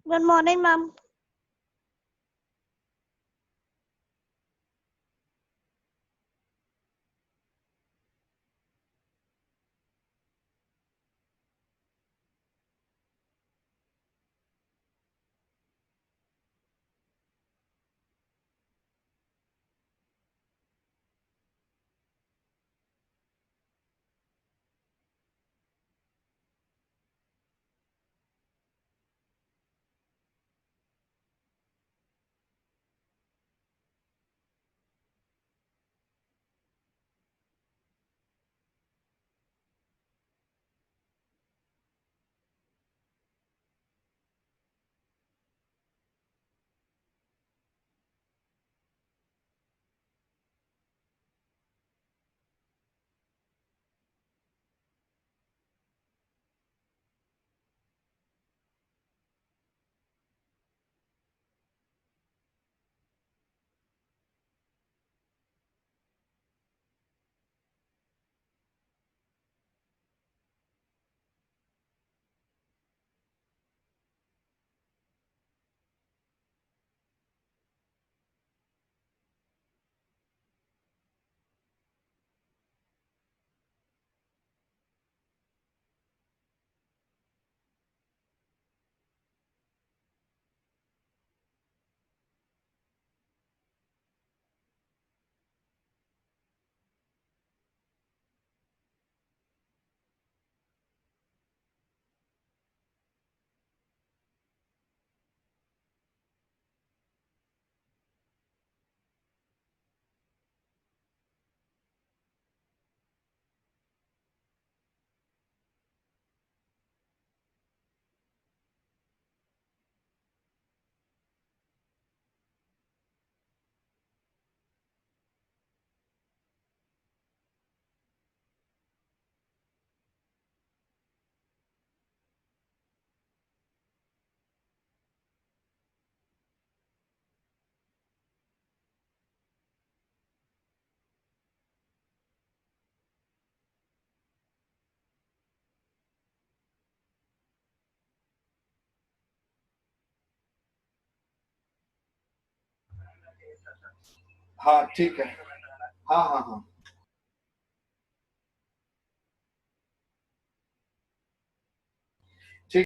Good morning ma'am. हाँ ठीक है। हाँ हाँ हाँ। ठीक।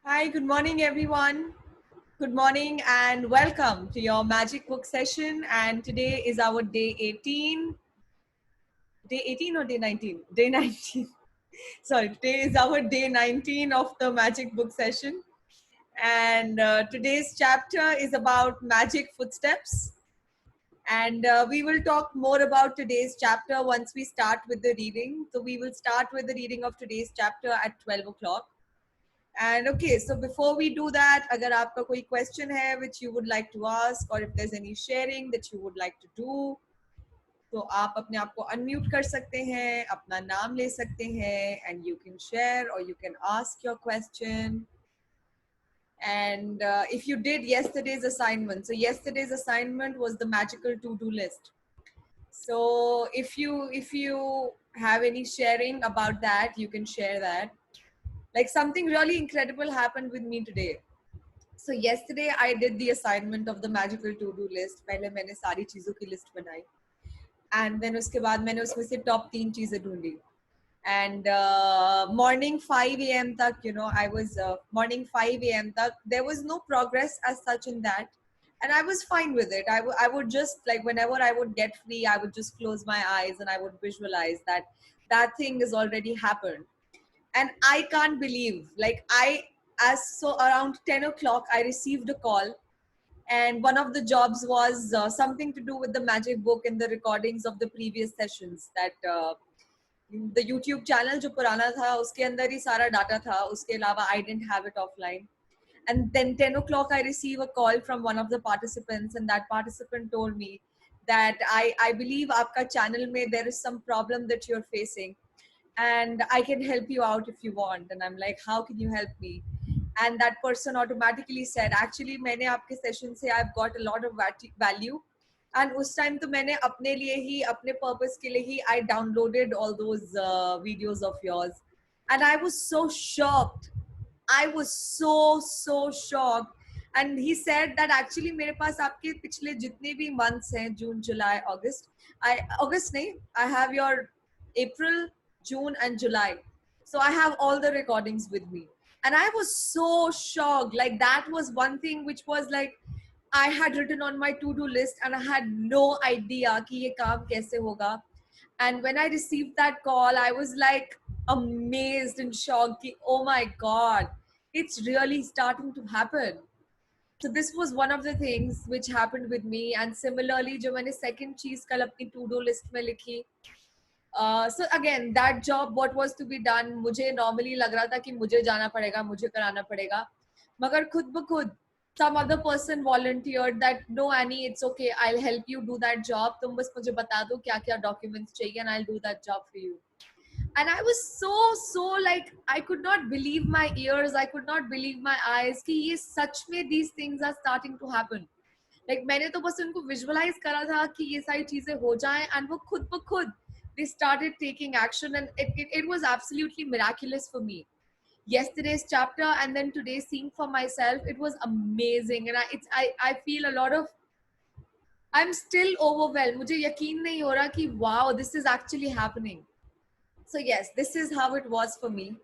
Hi, good morning, everyone. Good morning and welcome to your magic book session. And today is our day 18. Day 18 or day 19? Day 19. Sorry, today is our day 19 of the magic book session. And today's chapter is about magic footsteps. And we will talk more about today's chapter once we start with the reading. So we will start with the reading of today's chapter at 12 o'clock. And okay, so before we do that, अगर आपका कोई question है which you would like to ask, or if there's any sharing that you would like to do, तो आप अपने आप को unmute कर सकते हैं, अपना नाम ले सकते हैं, and you can share or you can ask your question. And if you did yesterday's assignment, so yesterday's assignment was the magical to-do list. So if you have any sharing about that, you can share that. Like something really incredible happened with me today. So yesterday I did the assignment of the magical to-do list. पहले मैंने सारी चीजों की list बनाई, and then उसके बाद मैंने उसमें से top 3 चीजें ढूंढी. And morning 5 a.m. tak, I was morning 5 a.m. tak, there was no progress as such in that. And I was fine with it. I would just, like, whenever I would get free, I would just close my eyes and I would visualize that that thing has already happened. And I can't believe, like, so around 10 o'clock, I received a call, and one of the jobs was something to do with the magic book and the recordings of the previous sessions. That the YouTube channel जो पुराना था उसके अंदर ही सारा data था, उसके अलावा I didn't have it offline. And then 10 o'clock I receive a call from one of the participants, and that participant told me that I believe आपका channel में there is some problem that you're facing, and I can help you out if you want. And I'm like, how can you help me? And that person automatically said, actually मैंने आपके session से I've got a lot of value. And उस time तो मैंने अपने लिए ही, अपने purpose के लिए ही I downloaded all those videos of yours. And I was so shocked. I was so shocked. And he said that actually मेरे पास आपके पिछले जितने भी months हैं, June, July, August, August नहीं, I have your April, June and July. So I have all the recordings with me. And I was so shocked. Like that was one thing which was like, I had written on my to-do list and I had no idea कि ये काम कैसे होगा. And when I received that call, I was like amazed and shocked कि, oh my God, it's really starting to happen. So this was one of the things which happened with me. And similarly, जो मैंने second चीज कल अपनी to-do list में लिखी, so again that job what was to be done, मुझे normally लग रहा था कि मुझे जाना पड़ेगा, मुझे कराना पड़ेगा, मगर खुद ब खुद some other person volunteered that no Annie, it's okay, I'll help you do that job, तुम बस मुझे बता दो क्या क्या documents चाहिए and I'll do that job for you. And I was so like, I could not believe my ears, I could not believe my eyes कि ये सच में these things are starting to happen. Like मैंने तो बस उनको visualize करा था कि ये सारी चीजें हो जाएं, and वो खुद ब खुद they started taking action, and it was absolutely miraculous for me. Yesterday's chapter and then today seeing for myself, it was amazing. And I feel a lot of, I'm still overwhelmed. मुझे यकीन नहीं हो रहा कि wow, this is actually happening. So yes, this is how it was for me.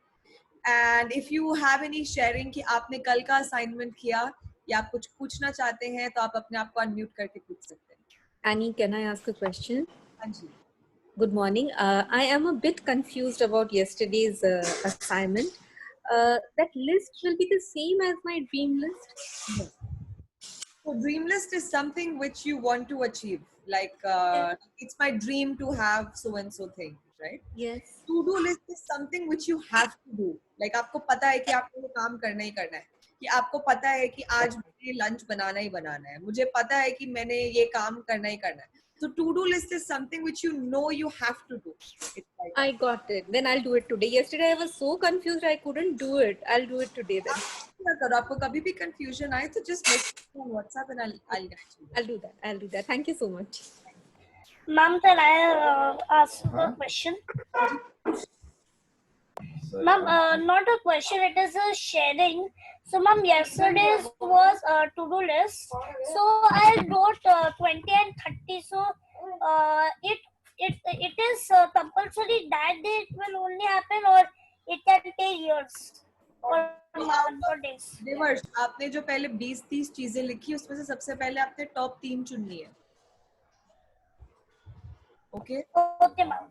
And if you have any sharing कि आपने कल का assignment किया या आप कुछ पूछना चाहते हैं, तो आप अपने आप को unmute करके पूछ सकते हैं. Annie, can I ask a question? हाँ जी. Good morning. I am a bit confused about yesterday's assignment. That list will be the same as my dream list? No. So dream list is something which you want to achieve. Like it's my dream to have so and so thing, right? Yes. To do list is something which you have to do. Like आपको पता है कि आपको ये काम करना ही करना है, कि आपको पता है कि आज मुझे लंच बनाना ही बनाना है, मुझे पता है कि मैंने ये काम करना ही करना है. So to do list is something which you know you have to do. It's like I got it. Then I'll do it today. Yesterday I was so confused I couldn't do it. I'll do it today then. अगर आपको कभी भी confusion आए तो just message me on WhatsApp and I'll guide you. I'll do that. I'll do that. Thank you so much. Ma'am, can I ask a question? Ma'am, not a question, it is a sharing. So, ma'am, yesterday's was a to-do list. So, I wrote 20 and 30. So, it is compulsory that day it will only happen, or it can take years? or month or days. Devarsh, आपने जो पहले 20-30 चीजें लिखी उसमें से सबसे पहले आपने टॉप 3 चुननी है. Okay? Okay, ma'am.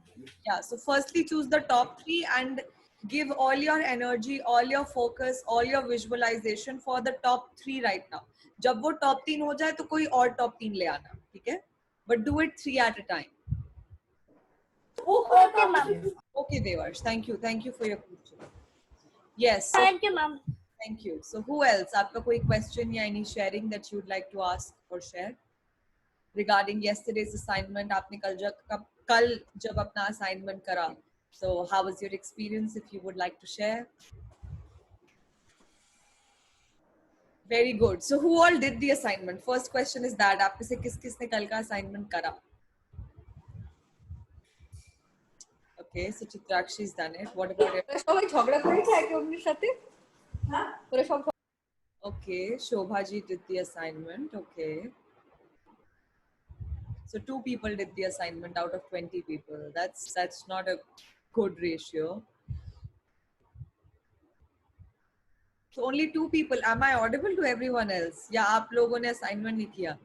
Yeah, so firstly choose the top 3 and give all your energy, all your focus, all your visualization for the top 3 right now. जब वो top 3 हो जाए तो कोई और top 3 ले आना, ठीक है? But do it 3 at a time. Okay, ma'am. Okay, Devarsh, thank you for your question. Yes, so Thank you, ma'am. thank you. So who else? आपका कोई question या any sharing that you'd like to ask or share regarding yesterday's assignment? आपने कल जब अपना assignment करा, so how was your experience? If you would like to share. Very good. So who all did the assignment? First question is that आप में से किसने कल का assignment करा? Okay, so Chitrakshi's done it. What about it? সবাই ঝগড়া করেছে একে অন্যের সাথে ওরা সব Okay, Shobha ji did the assignment. Okay. So 2 people did the assignment out of 20 people. That's not a good ratio. So only 2 people. Am I audible to everyone else? Yeah, आप लोगों ने assignment नहीं किया.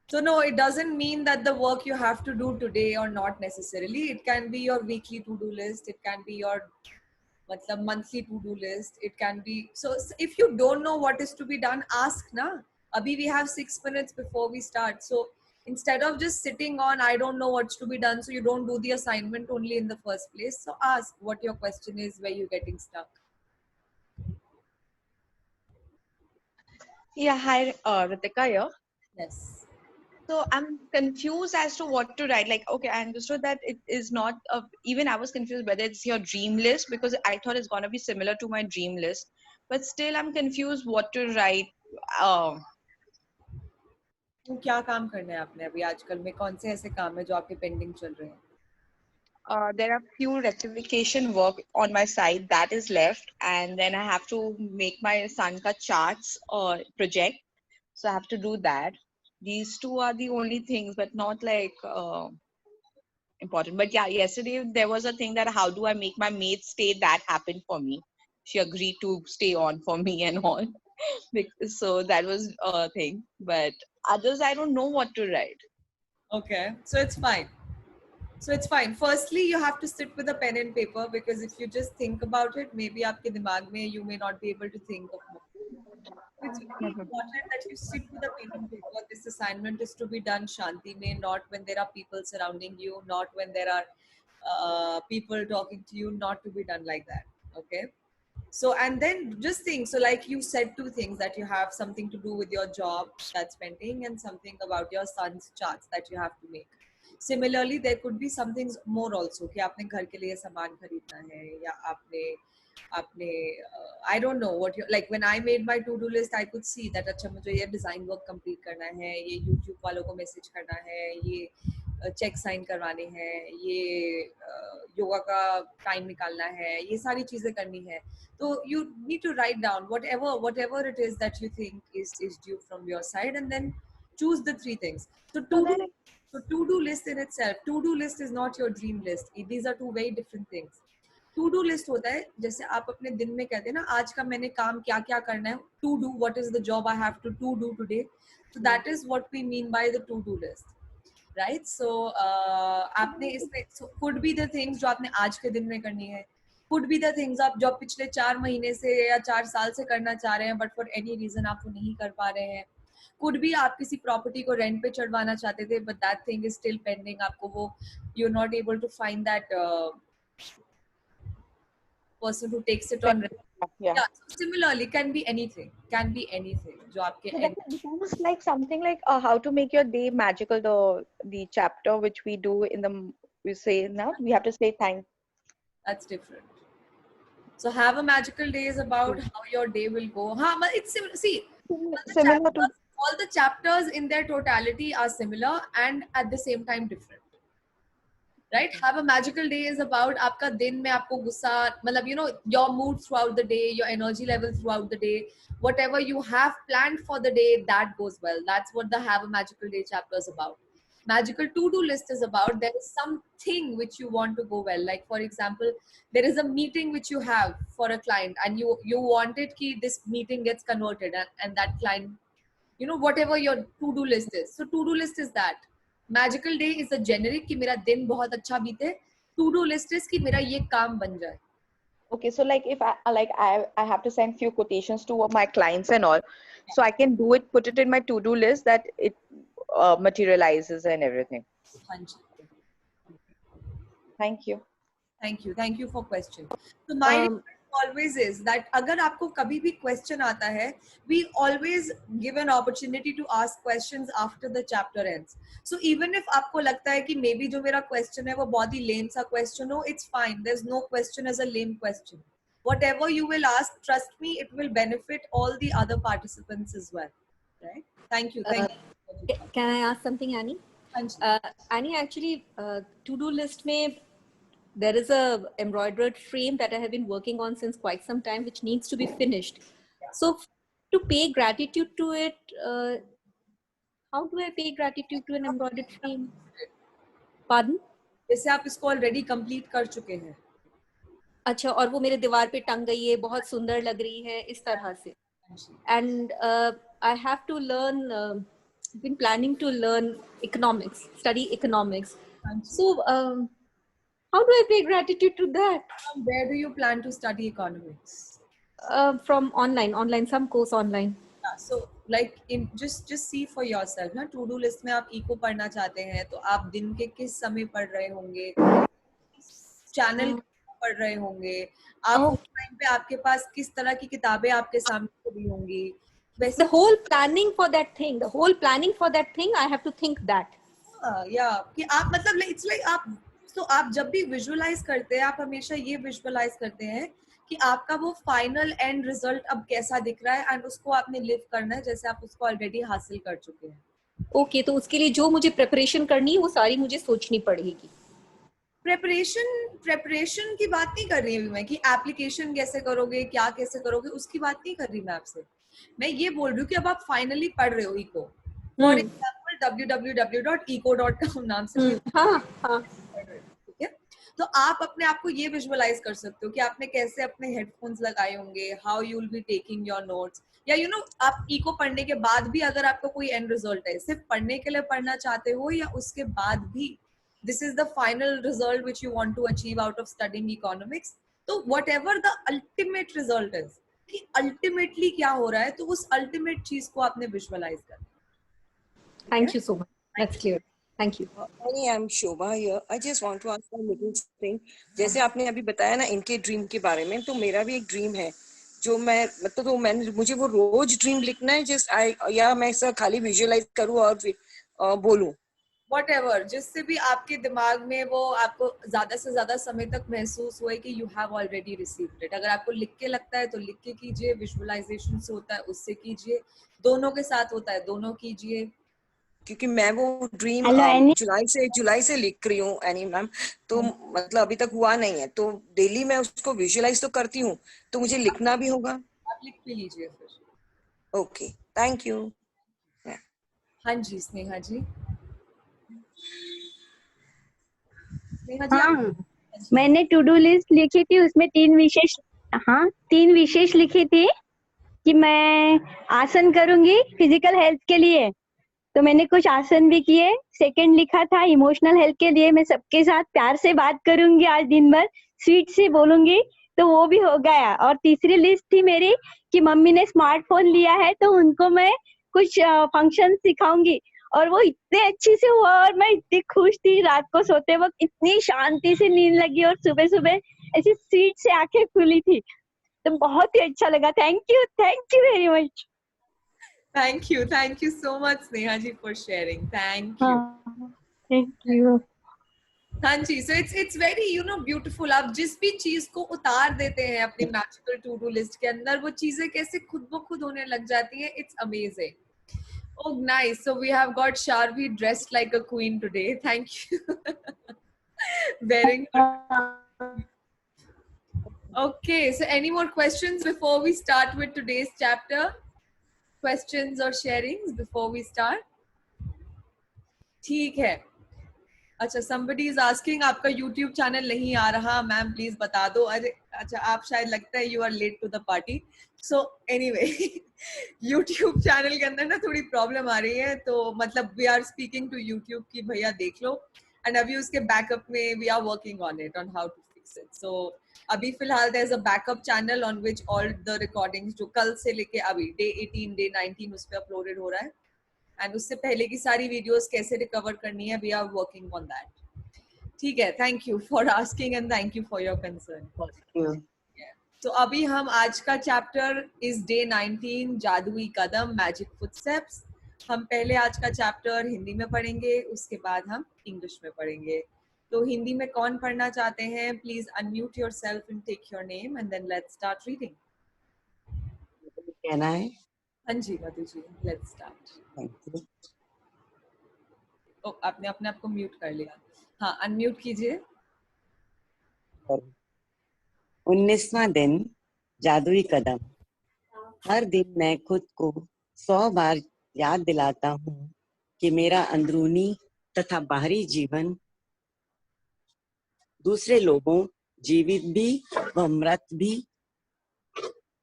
So no, it doesn't mean that the work you have to do today or not necessarily. It can be your weekly to-do list. It can be your monthly to-do list. It can be, so if you don't know what is to be done, ask na. Abhi we have 6 minutes before we start. So instead of just sitting on, I don't know what's to be done, so you don't do the assignment only in the first place. So ask what your question is, where you're getting stuck. Yeah, hi, Ritika here. Yes. So I'm confused as to what to write. Like, okay, I understood that it is not, even I was confused whether it's your dream list because I thought it's going to be similar to my dream list. But still, I'm confused what to write. तो क्या काम करना है आपने अभी आजकल में कौन से ऐसे काम है जो आपके पेंडिंग चल रहे हैं? There are few rectification work on my side that is left, and then I have to make my son ka charts or project. So I have to do that. These two are the only things, but not like important. But yeah, yesterday there was a thing that how do I make my maid stay? That happened for me. She agreed to stay on for me and all. So that was a thing. But others, I don't know what to write. Okay, so it's fine. So it's fine. Firstly, you have to sit with a pen and paper because if you just think about it, maybe आपके दिमाग में you may not be able to think of more. It's very important that you sit with a pen and paper. This assignment is to be done Shanti mein, not when there are people surrounding you, not when there are people talking to you, not to be done like that. Okay. So, and then just think, so like you said 2 things, that you have something to do with your job that's pending and something about your son's charts that you have to make. Similarly, there could be some things more also कि आपने घर के लिए सामान खरीदना है या आपने I don't know what you like. When I made my to-do list, I could see that अच्छा मुझे ये design work complete करना है, ये YouTube वालों को message करना है, ये चेक साइन करवाने हैं, ये योगा का टाइम निकालना है, ये सारी चीजें करनी है. तो you need to write down whatever it is that you think is due from your side, and then choose the 3 things. So to-do list in itself, to-do list is not your dream list. These are 2 very different things. To-do list होता है जैसे आप अपने दिन में कहते हैं ना, आज का मैंने काम क्या क्या करना है, to do, what is the job I have to do today. So that is what we mean by the to-do list, right? So आपने इसमें so could be the things जो आपने आज के दिन में करनी है, could be the things आप जो पिछले 4 महीने से या 4 साल से करना चाह रहे हैं but for any reason आप वो नहीं कर पा रहे हैं. Could be आप किसी प्रॉपर्टी को रेंट पे चढ़वाना चाहते थे but that thing is still pending. आपको वो you're not able to find that person who takes it on. Yeah. So similarly, can be anything. जो आपके So that becomes like something like how to make your day magical. The chapter which we do in the we say now we have to say thank. That's different. So have a magical day is about how your day will go. But it's see, Similar to all the chapters in their totality are similar and at the same time different. Right? Have a magical day is about आपका दिन में आपको गुस्सा मतलब your mood throughout the day, your energy level throughout the day, whatever you have planned for the day, that goes well. That's what the have a magical day chapter is about. magical to-do list is about, there is something which you want to go well. Like for example, there is a meeting which you have for a client, and you wanted ki this meeting gets converted, and that client, you know, whatever your to-do list is. So to-do list is that. Magical day is a generic कि मेरा दिन बहुत अच्छा बीते. To-do list is कि मेरा ये काम बन जाए. Okay, so like if I have to send few quotations to my clients and all, so I can do it, put it in my to-do list that it materializes and everything. हाँ जी. Thank you. Thank you for question. So my request always is that अगर आपको कभी भी question आता है, we always give an opportunity to ask questions after the chapter ends. So even if आपको लगता है कि maybe जो मेरा question है वो बहुत ही lame सा question हो, it's fine. There's no question as a lame question. Whatever you will ask, trust me, it will benefit all the other participants as well. Right? Thank you. Can I ask something, Annie? Annie, actually, to-do list में there is a embroidered frame that I have been working on since quite some time, which needs to be finished. So to pay gratitude to it, how do I pay gratitude to an embroidered frame? Pardon? जैसे आप इसको already complete कर चुके हैं. अच्छा, और वो मेरे दीवार पे टंग गई है, बहुत सुंदर लग रही है, इस तरह से. And I have to learn, been planning to learn economics, study economics. So how do I pay gratitude to that? Where do you plan to study economics? From online, some course online. Yeah, so like in just see for yourself ना, to do list में आप eco पढ़ना चाहते हैं तो आप दिन के किस समय पढ़ रहे होंगे, चैनल पढ़ रहे होंगे, आप उस टाइम पे आपके पास किस तरह की किताबें आपके सामने खुली होंगी. The whole planning for that thing, I have to think that. Yeah, कि आप मतलब it's like आप, so आप जब भी visualize करते हैं, आप हमेशा ये visualize करते हैं कि आपका वो फाइनल एंड रिजल्ट अब कैसा दिख रहा है, एंड उसको आपने लिव करना है जैसे आप उसको ऑलरेडी हासिल कर चुके हैं. ओके, तो उसके लिए जो मुझे प्रिपरेशन करनी है वो सारी मुझे सोचनी पड़ेगी. प्रेपरेशन की बात नहीं कर रही हूँ मैं कि एप्लीकेशन कैसे करोगे, क्या कैसे करोगे, उसकी बात नहीं कर रही मैं आपसे. मैं ये बोल रही हूँ कि अब आप फाइनली पढ़ रहे हो इको, फॉर एग्जाम्पल www.eco.com नाम से. ठीक है, तो आप अपने आप को ये विजुअलाइज कर सकते हो कि आपने कैसे अपने हेडफोन्स लगाए होंगे, how you will be taking your notes, या यू नो आप इको पढ़ने के बाद भी अगर आपको कोई एंड रिजल्ट है, सिर्फ पढ़ने के लिए पढ़ना चाहते हो या उसके बाद भी this is the final result which you want to achieve out of studying economics. तो whatever the ultimate result is, कि ultimately क्या हो रहा है, तो उस ultimate चीज को आपने visualize करना. Thank you so much. That's clear. Thank you. Annie, I'm Shobha here. I just want to ask one little thing. जैसे आपने अभी बताया ना इनके ड्रीम के बारे में, तो मेरा भी एक ड्रीम है जो मैं मतलब तो मैंने मुझे वो रोज ड्रीम लिखना है, जस्ट या मैं ऐसा खाली विजुअलाइज करूँ और बोलूँ. Whatever, जिससे भी आपके दिमाग में वो आपको ज्यादा से ज्यादा समय तक महसूस हुए कि you have already received it. अगर आपको लिख के लगता है तो लिख के कीजिए, विजुअलाइजेशन से होता है उससे कीजिए, दोनों के साथ होता है दोनों कीजिए. क्योंकि मैं वो ड्रीम जुलाई से लिख रही हूँ एनी मैम, तो मतलब अभी तक हुआ नहीं है, तो डेली मैं उसको विजुअलाइज तो करती हूँ, तो मुझे लिखना भी होगा. आप लिख भी लीजिए फिर. Okay, thank you. हाँ जी, स्नेहा जी. हाँ, मैंने टू डू लिस्ट लिखी थी, उसमें तीन विशेष लिखी थी कि मैं आसन करूंगी फिजिकल हेल्थ के लिए, तो मैंने कुछ आसन भी किए. सेकंड लिखा था इमोशनल हेल्थ के लिए, मैं सबके साथ प्यार से बात करूंगी, आज दिन भर स्वीट से बोलूंगी, तो वो भी हो गया. और तीसरी लिस्ट थी मेरी कि मम्मी ने स्मार्टफोन लिया है तो उनको मैं कुछ फंक्शन सिखाऊंगी, और वो इतने अच्छी से हुआ और मैं इतनी खुश थी. रात को सोते वक्त इतनी शांति से नींद लगी और सुबह सुबह ऐसी स्वीट से आंखें खुली थी, तो बहुत ही अच्छा लगा. Thank you very much. Thank you so much Sneha ji for sharing. Thank you. हाँ जी, so it's very beautiful. आप जिस भी चीज को उतार देते हैं अपनी मैजिकल टू डू लिस्ट के अंदर, वो चीजें कैसे खुद ब खुद होने लग जाती हैं. It's amazing. Oh, nice. So we have got Sharvi dressed like a queen today. Thank you. Very good. Okay, so any more questions before we start with today's chapter? Questions or sharings before we start? ठीक है. अच्छा, somebody is asking आपका YouTube channel नहीं आ रहा ma'am, please बता दो. अरे अच्छा, आप शायद लगता है you are late to the party. So anyway, YouTube channel के अंदर ना थोड़ी प्रॉब्लम आ रही है, तो मतलब we are speaking to YouTube कि भैया देख लो, and अभी उसके बैकअप में we are working on it on how to fix it. So अभी फिलहाल there is a backup channel on which all the recordings जो कल से लेके अभी day 18 day 19 उस पे अपलोडेड हो रहा है, एंड उससे पहले की सारी वीडियोस कैसे रिकवर करनी है, we are working on that. ठीक है, thank you for asking and thank you for your concern. तो अभी हम आज का चैप्टर इज डे 19 जादुई कदम मैजिक फुटस्टेप्स. हम पहले आज का चैप्टर हिंदी में पढ़ेंगे, उसके बाद हम इंग्लिश में पढ़ेंगे. तो हिंदी में कौन पढ़ना चाहते हैं, please unmute yourself and take your name and then let's start reading. कहना है. हाँ जी मधु जी, लेट्स स्टार्ट. ओ, आपने अपने आप को म्यूट कर लिया. हाँ, अनम्यूट कीजिए. 19वां दिन जादुई कदम. हर दिन मैं खुद को 100 बार याद दिलाता हूँ कि मेरा अंदरूनी तथा बाहरी जीवन दूसरे लोगों, जीवित भी व मृत भी,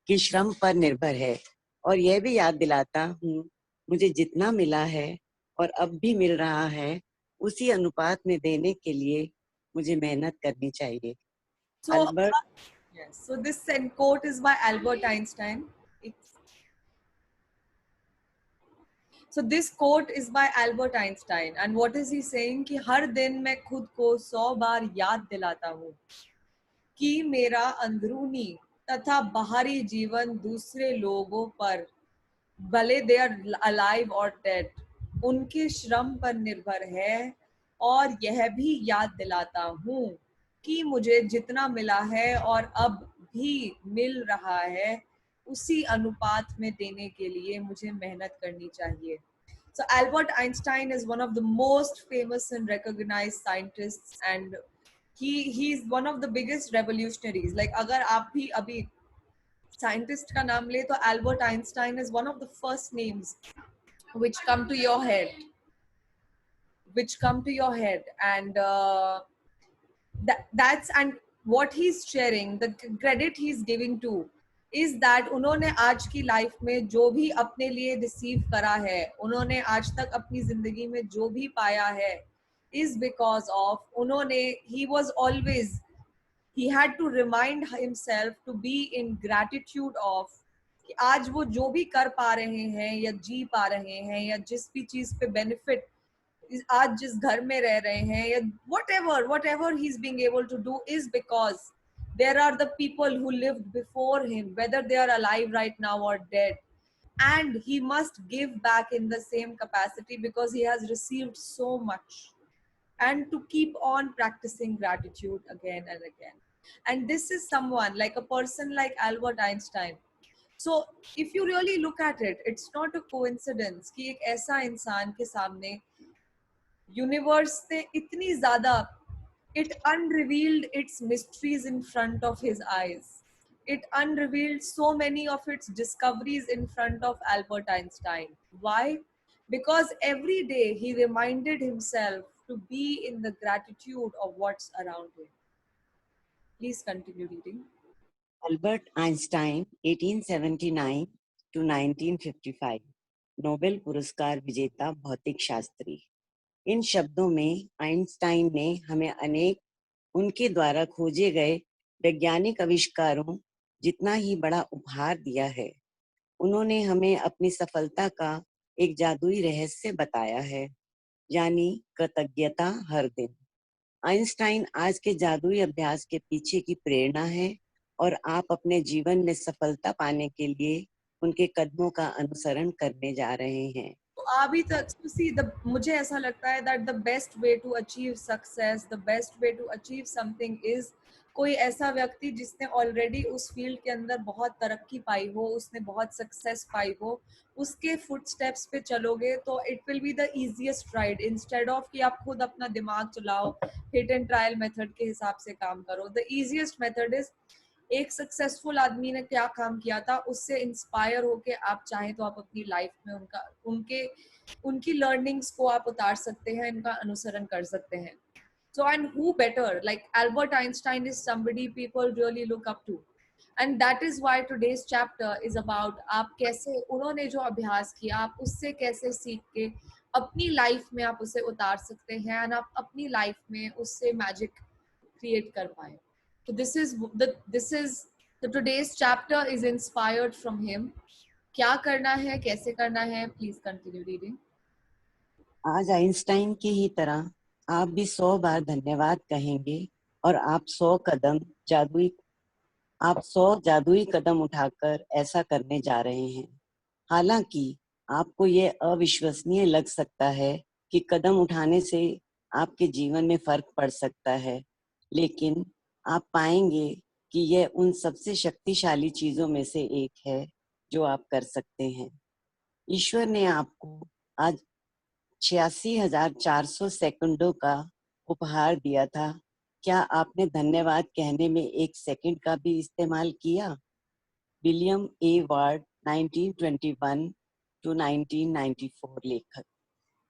की श्रम पर निर्भर है. और यह भी याद दिलाता हूँ मुझे जितना मिला है और अब भी मिल रहा है उसी अनुपात में देने के लिए मुझे मेहनत करनी चाहिए. So this quote is by Albert Einstein. So this quote is by Albert Einstein, and what is he saying कि हर दिन मैं खुद को 100 बार याद दिलाता हूँ कि मेरा अंदरूनी तथा बाहरी जीवन दूसरे लोगों पर, भले दे आर अलाइव और डेड, उनके श्रम पर निर्भर है. और यह भी याद दिलाता हूँ कि मुझे जितना मिला है और अब भी मिल रहा है उसी अनुपात में देने के लिए मुझे मेहनत करनी चाहिए. So Albert Einstein is one of the most famous and recognized scientists, and he's one of the biggest revolutionaries. Like अगर आप भी अभी साइंटिस्ट का नाम ले तो Albert Einstein is one of the first names which come to your head, and that's and what he's sharing, the credit he's giving to is that उन्होंने आज की लाइफ में जो भी अपने लिए रिसीव करा है, उन्होंने आज तक अपनी जिंदगी में जो भी पाया है, is because of उन्होंने he had to remind himself to be in gratitude of कि आज वो जो भी कर पा रहे हैं या जी पा रहे हैं या जिस भी चीज पे बेनिफिट, आज जिस घर में रह रहे हैं या whatever he's being able to do is because there are the people who lived before him, whether they are alive right now or dead, and he must give back in the same capacity because he has received so much, and to keep on practicing gratitude again and again. And this is someone like a person like Albert Einstein. So if you really look at it, it's not a coincidence कि एक ऐसा इंसान के सामने universe ने इतनी ज्यादा, it unrevealed its mysteries in front of his eyes. It unrevealed so many of its discoveries in front of Albert Einstein. Why? Because every day he reminded himself to be in the gratitude of what's around him. Please continue reading. Albert Einstein, 1879 to 1955, Nobel पुरस्कार विजेता भौतिक शास्त्री. इन शब्दों में Einstein ने हमें अनेक उनके द्वारा खोजे गए वैज्ञानिक आविष्कारों जितना ही बड़ा उपहार दिया है. उन्होंने हमें अपनी सफलता का एक जादुई रहस्य बताया है, यानी कृतज्ञता हर दिन. आइंस्टाइन आज के जादुई अभ्यास के पीछे की प्रेरणा है और आप अपने जीवन में सफलता पाने के लिए उनके कदमों का अनुसरण करने जा रहे हैं. अभी तक मुझे ऐसा लगता है that the best way to achieve success, the best way to achieve something is कोई ऐसा व्यक्ति जिसने ऑलरेडी उस फील्ड के अंदर बहुत तरक्की पाई हो, उसने बहुत सक्सेस पाई हो, उसके फुट स्टेप्स पे चलोगे तो it will be the easiest ride, instead of कि आप खुद अपना दिमाग चलाओ, हिट एंड ट्रायल मेथड के हिसाब से काम करो. द इजीएस्ट मेथड इज एक सक्सेसफुल आदमी ने क्या काम किया था, उससे इंस्पायर होके आप चाहें तो आप अपनी लाइफ में उनकी लर्निंग्स को आप उतार सकते हैं, इनका अनुसरण कर सकते हैं. So, and who better? Like Albert Einstein is somebody people really look up to. And that is why today's chapter is about आप कैसे उन्होंने जो अभ्यास किया आप उससे कैसे सीख के अपनी लाइफ में आप उसे उतार सकते हैं और आप अपनी लाइफ में उससे मैजिक क्रिएट कर पाए. So this is the today's chapter is inspired from him. क्या करना है, कैसे करना है, please continue reading. आज आइंस्टाइन की ही तरह आप भी 100 बार धन्यवाद कहेंगे और आप 100 जादुई कदम उठाकर ऐसा करने जा रहे हैं. हालांकि आपको ये अविश्वसनीय लग सकता है कि कदम उठाने से आपके जीवन में फर्क पड़ सकता है, लेकिन आप पाएंगे कि यह उन सबसे शक्तिशाली चीजों में से एक है जो आप कर सकते हैं. ईश्वर ने आपको आज 86,400 सेकंडों का उपहार दिया था. क्या आपने धन्यवाद कहने में 1 सेकंड का भी इस्तेमाल किया? विलियम ए वार्ड 1921 to 1994 लेखक.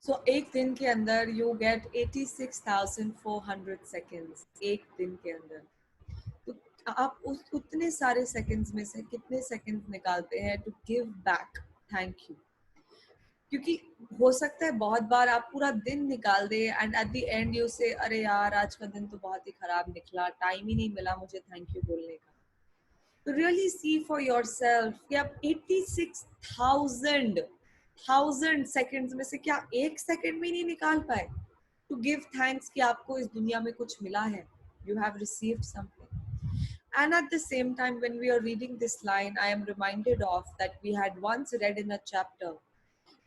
So एक दिन के अंदर you get 86,400 seconds. एक दिन के अंदर तो आप उतने सारे सेकंड्स में से कितने सेकंड्स निकालते हैं to give back thank you. क्योंकि हो सकता है बहुत बार आप पूरा दिन निकाल दे and at the end you say अरे यार आज का दिन तो बहुत ही खराब निकला, टाइम ही नहीं मिला मुझे थैंक यू बोलने का. तो रियली सी फॉर योरसेल्फ कि आप 86,000 सेकंड्स में से क्या 1 सेकंड भी नहीं निकाल पाए टू गिव थैंक्स कि आपको इस दुनिया में कुछ मिला है, you have received something. And at the same time, when we are reading this line, I am reminded of that we had once read in a chapter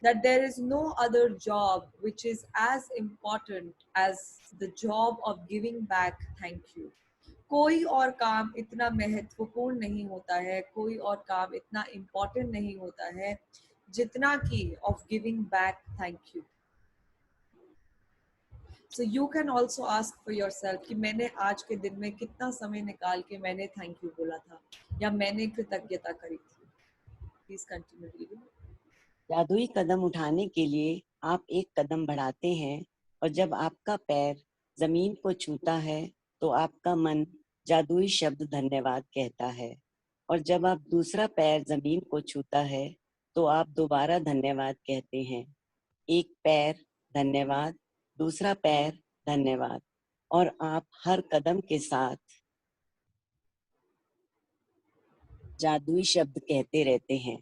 that there is no other job which is as important as the job of giving back thank you. कोई और काम इतना महत्वपूर्ण नहीं होता है, कोई और काम इतना important नहीं होता है जितना कि of giving back thank you. So you can also ask for yourself कि मैंने आज के दिन में कितना समय निकाल के मैंने thank you बोला था या मैंने कृतज्ञता करी थी. Please continue reading. जादुई कदम उठाने के लिए आप एक कदम बढ़ाते हैं और जब आपका पैर जमीन को छूता है तो आपका मन जादुई शब्द धन्यवाद कहता है, और जब आप दूसरा पैर जमीन को छूता है तो आप दोबारा धन्यवाद कहते हैं. एक पैर धन्यवाद, दूसरा पैर धन्यवाद, और आप हर कदम के साथ जादुई शब्द कहते रहते हैं.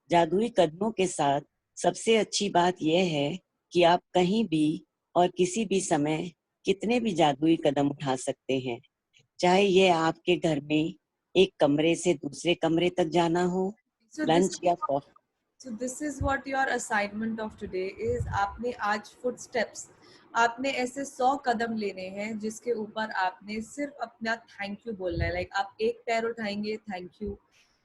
जादुई कदमों के साथ सबसे अच्छी बात यह है कि आप कहीं भी और किसी भी समय कितने भी जादुई कदम उठा सकते हैं, चाहे यह आपके घर में एक कमरे से दूसरे कमरे तक जाना हो, लंच या coffee. So this is what your assignment of today is. आपने आज footsteps, आपने ऐसे 100 कदम लेने हैं जिसके ऊपर आपने सिर्फ अपना थैंक यू बोलना है. लाइक आप एक पैर उठाएंगे थैंक यू,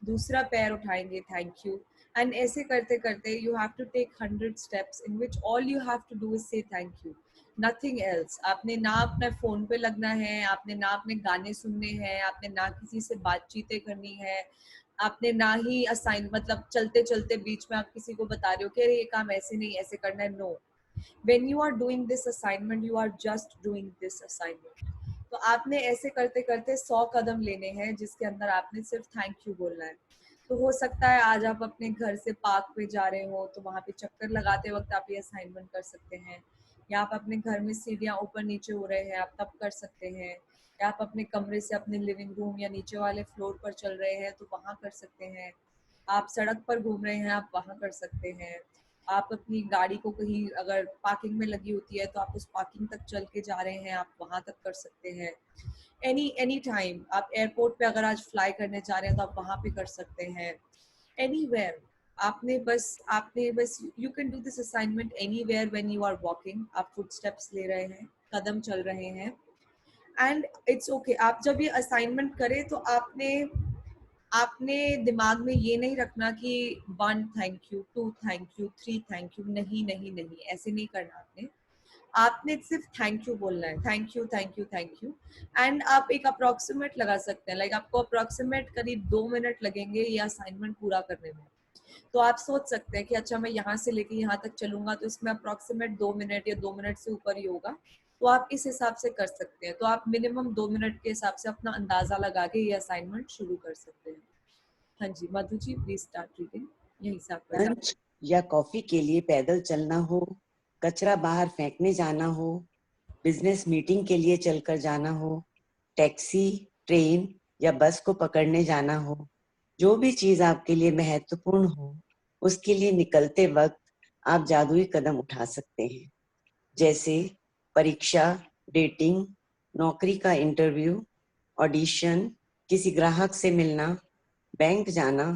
दूसरा पैर उठाएंगे थैंक यू, एंड ऐसे करते करते you have to take 100 steps in which all you have to do is say thank you, nothing else. आपने ना अपने फोन पे लगना है, आपने ना अपने गाने सुनने हैं, आपने ना किसी से बातचीतें करनी है, आपने ना ही असाइन मतलब चलते चलते बीच में आप किसी को बता रहे हो कि ये काम ऐसे नहीं ऐसे करना है. No, when you are doing this assignment you are just doing this assignment. तो आपने ऐसे करते करते 100 कदम लेने हैं जिसके अंदर आपने सिर्फ थैंक यू बोलना है. तो हो सकता है आज आप अपने घर से पार्क पे जा रहे हो तो वहाँ पे चक्कर लगाते वक्त आप ये असाइनमेंट कर सकते हैं, या आप अपने घर में सीढ़ियाँ ऊपर नीचे हो रहे हैं आप तब कर सकते हैं, या आप अपने कमरे से अपने लिविंग रूम या नीचे वाले फ्लोर पर चल रहे हैं तो वहाँ कर सकते हैं, आप सड़क पर घूम रहे हैं आप वहाँ कर सकते हैं, आप अपनी गाड़ी को कहीं अगर पार्किंग में लगी होती है तो आप उस पार्किंग तक चल के जा रहे हैं आप वहाँ तक कर सकते हैं. एनी टाइम आप एयरपोर्ट पे अगर आज फ्लाई करने जा रहे हैं तो आप वहाँ पे कर सकते हैं. एनीवेयर आपने बस you can do this assignment anywhere when you are walking. आप फुटस्टेप्स ले रहे हैं, कदम चल रहे हैं, एंड इट्स ओके. आप जब ये असाइनमेंट करें तो आपने दिमाग में ये नहीं रखना कि 1 thank you, 2 thank you, 3 thank you. नहीं, ऐसे नहीं करना. आपने सिर्फ थैंक यू बोलना है, thank you thank you thank you. And आप एक अप्रोक्सीमेट लगा सकते हैं, लाइक आपको अप्रोक्सीमेट करीब 2 मिनट लगेंगे ये असाइनमेंट पूरा करने में। तो आप सोच सकते हैं कि अच्छा मैं यहाँ से लेके यहाँ तक चलूंगा तो इसमें अप्रोक्सीमेट 2 मिनट या 2 मिनट से ऊपर ही होगा, तो आप इस हिसाब से कर सकते हैं। तो आप मिनिमम 2 मिनट के हिसाब से अपना अंदाजा लगा के ये असाइनमेंट शुरू कर सकते हैं। हाँ जी Madhu ji please start reading, यहीं से आप लंच या कॉफी के लिए पैदल चलना हो, कचरा बाहर फेंकने जाना हो, बिजनेस मीटिंग के लिए चलकर जाना हो, टैक्सी, ट्रेन या बस को पकड़ने जाना हो, जो भी चीज आपके लिए महत्वपूर्ण हो, उसके लिए निकलते वक्त आप जादुई कदम उठा सकते हैं, जैसे परीक्षा, डेटिंग, नौकरी का इंटरव्यू, ऑडिशन, किसी ग्राहक से मिलना, बैंक जाना,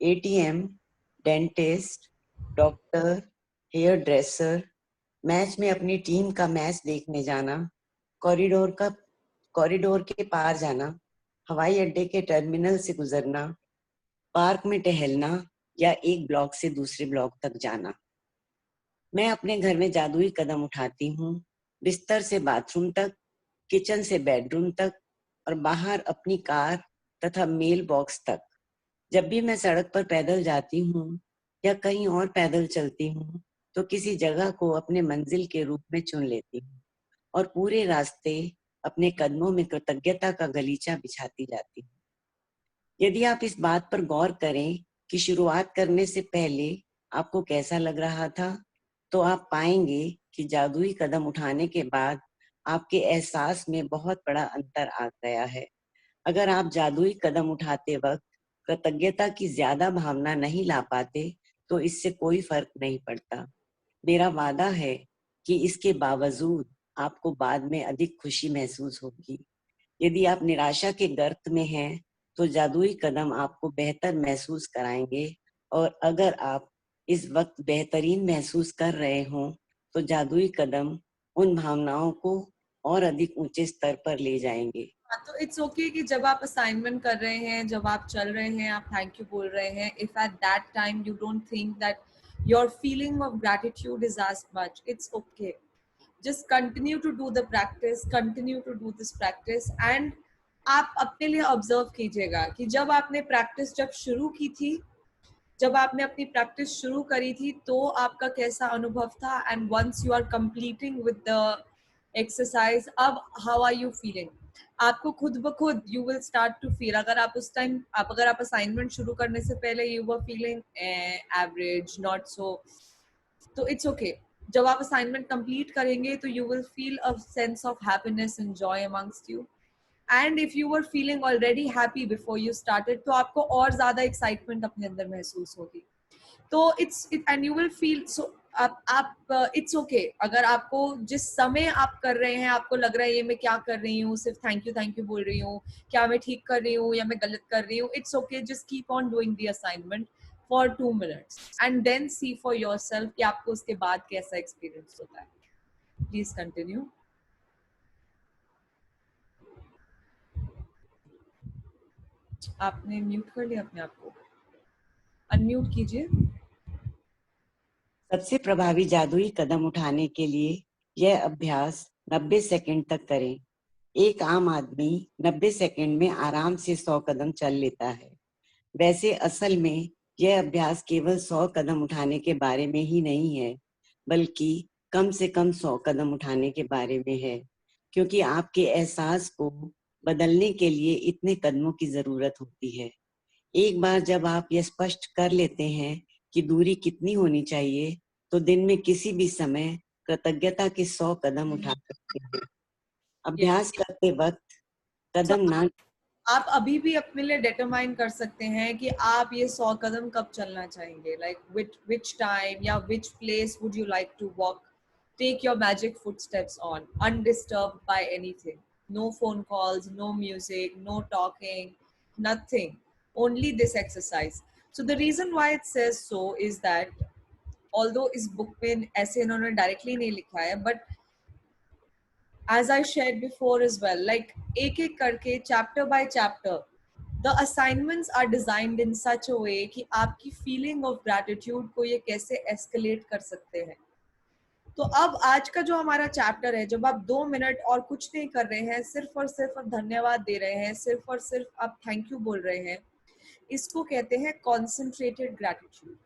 ATM, dentist, doctor, hairdresser, match में अपनी टीम का मैच देखने जाना, कॉरिडोर के पार जाना, हवाई अड्डे के टर्मिनल से गुजरना, पार्क में टहलना या एक ब्लॉक से दूसरे ब्लॉक तक जाना। मैं अपने घर में जादुई कदम उठाती हूँ, बिस्तर से बाथरूम तक, किचन से बेडरूम तक और बाहर अपनी कार तथा मेल बॉक्स तक। जब भी मैं सड़क पर पैदल जाती हूँ या कहीं और पैदल चलती हूँ तो किसी जगह को अपने मंजिल के रूप में चुन लेती हूँ और पूरे रास्ते अपने कदमों में कृतज्ञता का गलीचा बिछाती जाती हूँ। यदि आप इस बात पर गौर करें कि शुरुआत करने से पहले आपको कैसा लग रहा था, तो आप पाएंगे कि जादुई कदम उठाने के बाद आपके एहसास में बहुत बड़ा अंतर आ गया है। अगर आप जादुई कदम उठाते वक्त कृतज्ञता की ज्यादा भावना नहीं ला पाते तो इससे कोई फर्क नहीं पड़ता। मेरा वादा है कि इसके बावजूद आपको बाद में अधिक खुशी महसूस होगी। यदि आप निराशा के गर्त में हैं तो जादुई कदम आपको बेहतर महसूस कराएंगे, और अगर आप इस वक्त बेहतरीन महसूस कर रहे हों तो जादुई कदम उन भावनाओं को और अधिक ऊंचे स्तर पर ले जाएंगे। तो इट्स ओके कि जब आप असाइनमेंट कर रहे हैं, जब आप चल रहे हैं, आप थैंक यू बोल रहे हैं, if at that time you don't think that your feeling of gratitude is as much, it's okay, just continue to do the practice, continue to do this practice। and आप अपने लिए observe कीजिएगा कि जब आपने प्रैक्टिस जब शुरू की थी, जब आपने अपनी प्रैक्टिस शुरू करी थी तो आपका कैसा अनुभव था, and once you are completing with the exercise अब हाउ आर यू फीलिंग। आपको खुद ब खुद you will start to feel, अगर आप उस टाइम अगर आप असाइनमेंट शुरू करने से पहले you were feeling average, not so, तो इट्स ओके। जब आप असाइनमेंट कंप्लीट करेंगे तो you will feel a sense of happiness and Joy amongst you, and if you were feeling already happy before you started तो आपको और ज्यादा excitement अपने अंदर महसूस होगी। तो it's and you will feel so आप इट्स ओके अगर आपको जिस समय आप कर रहे हैं आपको लग रहा है ये मैं क्या कर रही हूँ, सिर्फ थैंक यू बोल रही हूँ, क्या मैं ठीक कर रही हूँ या मैं गलत कर रही हूँ, it's okay, just keep on doing the assignment for 2 minutes and then see for yourself कि आपको उसके बाद कैसा एक्सपीरियंस होता है। Please continue. आपने म्यूट कर लिया अपने आप को, अनम्यूट कीजिए। सबसे प्रभावी जादुई कदम उठाने के लिए यह अभ्यास 90 सेकंड तक करें। एक आम आदमी 90 सेकंड में आराम से 100 कदम चल लेता है। वैसे असल में यह अभ्यास केवल 100 कदम उठाने के बारे में ही नहीं है, बल्कि कम से कम 100 कदम उठाने के बारे में है, क्योंकि आपके एहसास को बदलने के लिए इतने कदमों की जरूरत होती है। एक बार जब आप यह स्पष्ट कर लेते हैं कि दूरी कितनी होनी चाहिए, तो दिन में किसी भी समय कृतज्ञता के 100 कदम उठा सकते हैं। अभ्यास करते वक्त कदम ना आप अभी भी अपने लिए डिटरमाइन कर सकते हैं कि आप ये 100 कदम कब चलना चाहेंगे, लाइक which time या which place would you like to walk। Take your magic footsteps on, undisturbed by anything. No phone calls, no music, no talking, nothing. Only this exercise. So the reason why it says so is that although इस book में ऐसे इन्होंने directly नहीं लिखा है, but as I shared before as well, like एक एक करके chapter by chapter, the assignments are designed in such a way कि आपकी feeling of gratitude को ये कैसे escalate कर सकते हैं। तो अब आज का जो हमारा चैप्टर है, जब आप 2 मिनट और कुछ नहीं कर रहे हैं, सिर्फ और सिर्फ आप धन्यवाद दे रहे हैं, सिर्फ और सिर्फ आप थैंक यू बोल रहे हैं, इसको कहते हैं कॉन्सेंट्रेटेड ग्रैटिट्यूड।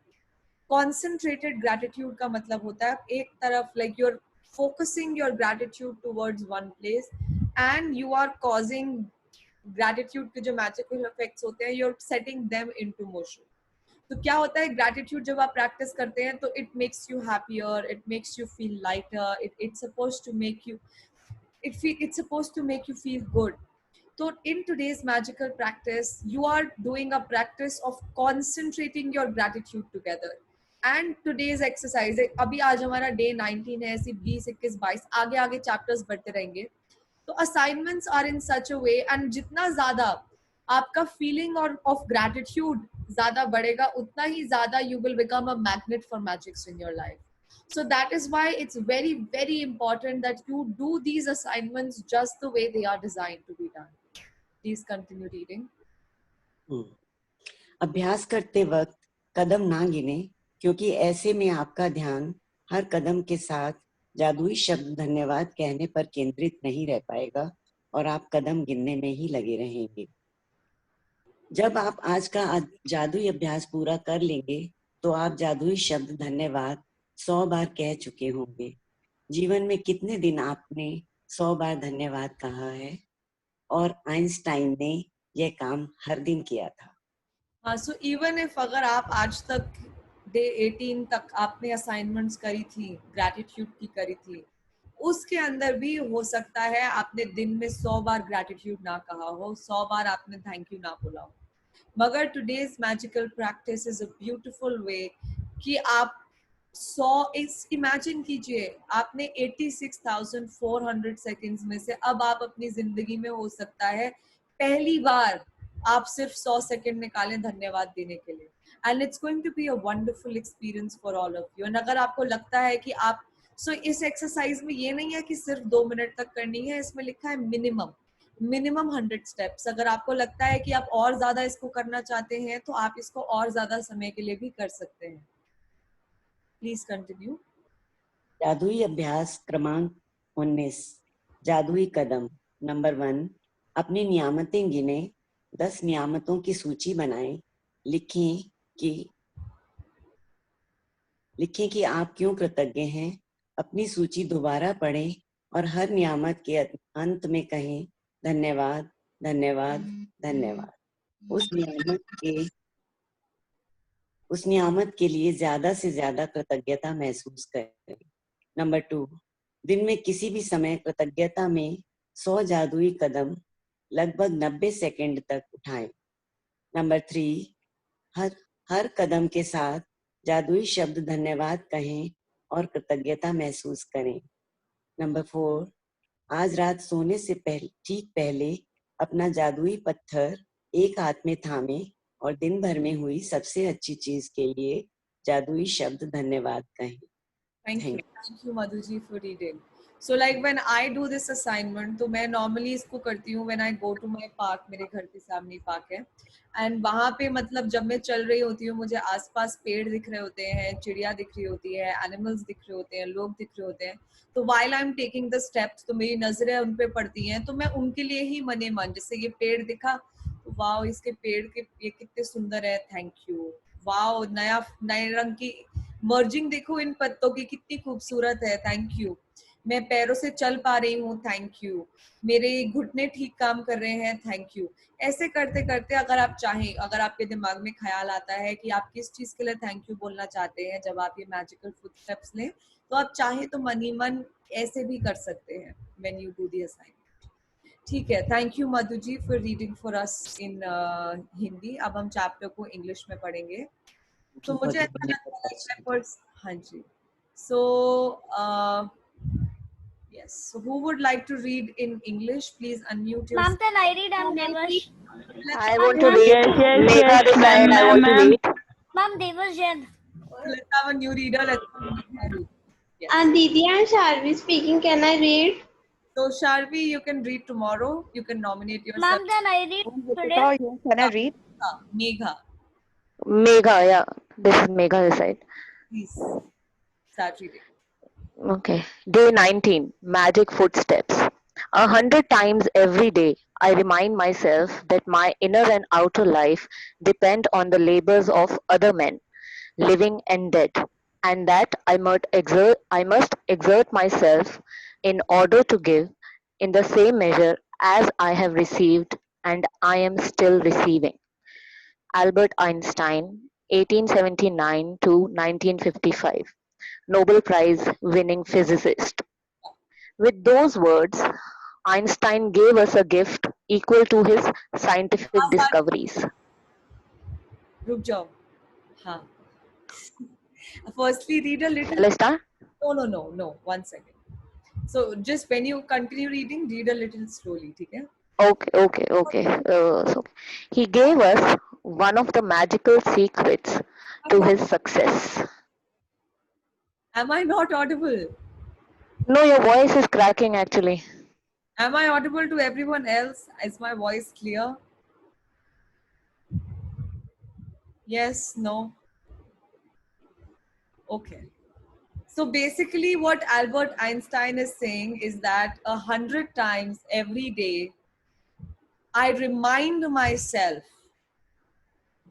कॉन्सेंट्रेटेड ग्रैटिट्यूड का मतलब होता है एक तरफ, like you're focusing your gratitude towards one place and you are causing gratitude के जो मैजिकल इफेक्ट्स होते हैं, you're setting them into motion. तो क्या होता है ग्रैटिट्यूड जब आप प्रैक्टिस करते हैं, तो it makes you happier, it makes you feel lighter, it's supposed to make you it's supposed to make you feel good. So in today's magical practice, you are doing a practice of concentrating your gratitude together. And today's exercise, अभी आज हमारा day 19 है, ऐसी 20, 21, 22 आगे आगे chapters बढ़ते रहेंगे. तो assignments are in such a way, and जितना ज़्यादा आपका feeling और of gratitude ज़्यादा बढ़ेगा, उतना ही ज़्यादा you will become a magnet for magics in your life. So that is why it's very, very important that you do these assignments just the way they are designed to be done. Please continue reading. अभ्यास करते वक्त कदम ना गिने, क्योंकि ऐसे में आपका ध्यान हर कदम के साथ जादुई शब्द धन्यवाद कहने पर केंद्रित नहीं रह पाएगा और आप कदम गिनने में ही लगे रहेंगे। जब आप आज का जादुई अभ्यास पूरा कर लेंगे तो आप जादुई शब्द धन्यवाद 100 बार कह चुके होंगे। जीवन में कितने दिन आपने 100 बार धन्यवाद कहा है? और आइंस्टाइन ने यह काम हर दिन किया था। हाँ, so even if अगर आप आज तक डे 18 तक आपने असाइनमेंट्स करी थी, ग्रैटिट्यूड की करी थी, उसके अंदर भी हो सकता है आपने दिन में 100 बार ग्रैटिट्यूड ना कहा हो, 100 बार आपने थैंक यू ना बोला हो। मगर today's magical practice is a beautiful way कि आप 100 इमेजिन कीजिए, आपने 86,400 सेकेंड्स में से अब आप अपनी जिंदगी में हो सकता है पहली बार आप सिर्फ 100 सेकेंड निकालें धन्यवाद देने के लिए, and it's going to be a wonderful experience for all of you. And अगर आपको लगता है कि आप इस एक्सरसाइज में ये नहीं है कि सिर्फ 2 मिनट तक करनी है, इसमें लिखा है मिनिमम 100 स्टेप्स। अगर आपको लगता है कि आप और ज्यादा इसको करना चाहते हैं तो आप इसको और ज्यादा समय के लिए भी कर सकते हैं। Please continue. जादुई अभ्यास क्रमांक 19, जादुई कदम नंबर 1, अपनी नियामतें गिने, 10 नियामतों की सूची बनाएं। लिखें कि आप क्यों कृतज्ञ हैं। अपनी सूची दोबारा पढ़ें और हर नियामत के अंत में कहें धन्यवाद, धन्यवाद, धन्यवाद। उस नियामत के लिए ज्यादा से ज्यादा कृतज्ञता महसूस करें। नंबर 2, दिन में किसी भी समय कृतज्ञता में 100 जादुई कदम लगभग 90 सेकंड तक उठाएं। नंबर 3, हर कदम के साथ जादुई शब्द धन्यवाद कहें और कृतज्ञता महसूस करें। नंबर 4, आज रात सोने से ठीक पहले अपना जादुई पत्थर एक हाथ में थामे और दिन भर में हुई सबसे अच्छी चीज के लिए जादुई शब्द धन्यवाद कहें। Thank you Madhu ji for reading. So like when I do this assignment, तो मैं normally इसको करती हूँ when I go to my park, मेरे घर के सामने पार्क है, and वहाँ पे मतलब जब मैं चल रही होती हूँ, मुझे आसपास पेड़ दिख रहे होते हैं, चिड़िया दिख रही होती है, animals दिख रहे होते हैं, लोग दिख रहे होते हैं। तो while I'm taking the steps, तो मेरी नजरें उन पे पड़ती हैं, तो मैं उनके लिए ही मने मन, जैसे ये पेड़ दिखा तो वाओ इसके पेड़ के ये कितने सुंदर है, थैंक यू। वाओ नए रंग की मर्जिंग देखो इन पत्तों की कितनी खूबसूरत है, थैंक यू। मैं पैरों से चल पा रही हूँ, थैंक यू। मेरे घुटने ठीक काम कर रहे हैं, थैंक यू। ऐसे करते करते अगर आप चाहें, अगर आपके दिमाग में ख्याल आता है कि आप किस चीज के लिए थैंक यू बोलना चाहते हैं जब आप ये मैजिकल फुटस्टेप्स लें, तो आप चाहें तो मन ही मन ऐसे भी कर सकते हैं when you do the assignment. ठीक है, thank you Madhu ji for reading for us in Hindi. अब हम चैप्टर को इंग्लिश में पढ़ेंगे। तो मुझे ऐसा लगता है हाँ जी। So yes, so who would like to read in English? Please unmute yourself. Ma'am, can I read? I'm Devash. I want to read. Megha this side. I want to read. Ma'am, Devash Jain. Let's have a new reader. Yes. And Didi and Sharvi speaking. Can I read? So Sharvi, you can read tomorrow. You can nominate yourself. Ma'am, can I read today? Can I read? Megha. Megha, yeah. This is Megha this side. Please start reading. Okay. Day 19. Magic footsteps. 100 times every day, I remind myself that my inner and outer life depend on the labors of other men, living and dead, and that I must exert myself in order to give in the same measure as I have received and I am still receiving. Albert Einstein, 1879 to 1955, Nobel Prize winning physicist. With those words, Einstein gave us a gift equal to his scientific discoveries. रुक जाओ. हाँ. Firstly, read a little. Shall I start? No. 1 second. So just when you continue reading, read a little slowly. ठीक है? Okay. So he gave us one of the magical secrets to his success. Am I not audible? No, your voice is cracking actually. Am I audible to everyone else? Is my voice clear? Yes, no. Okay. So basically what Albert Einstein is saying is that 100 times every day, I remind myself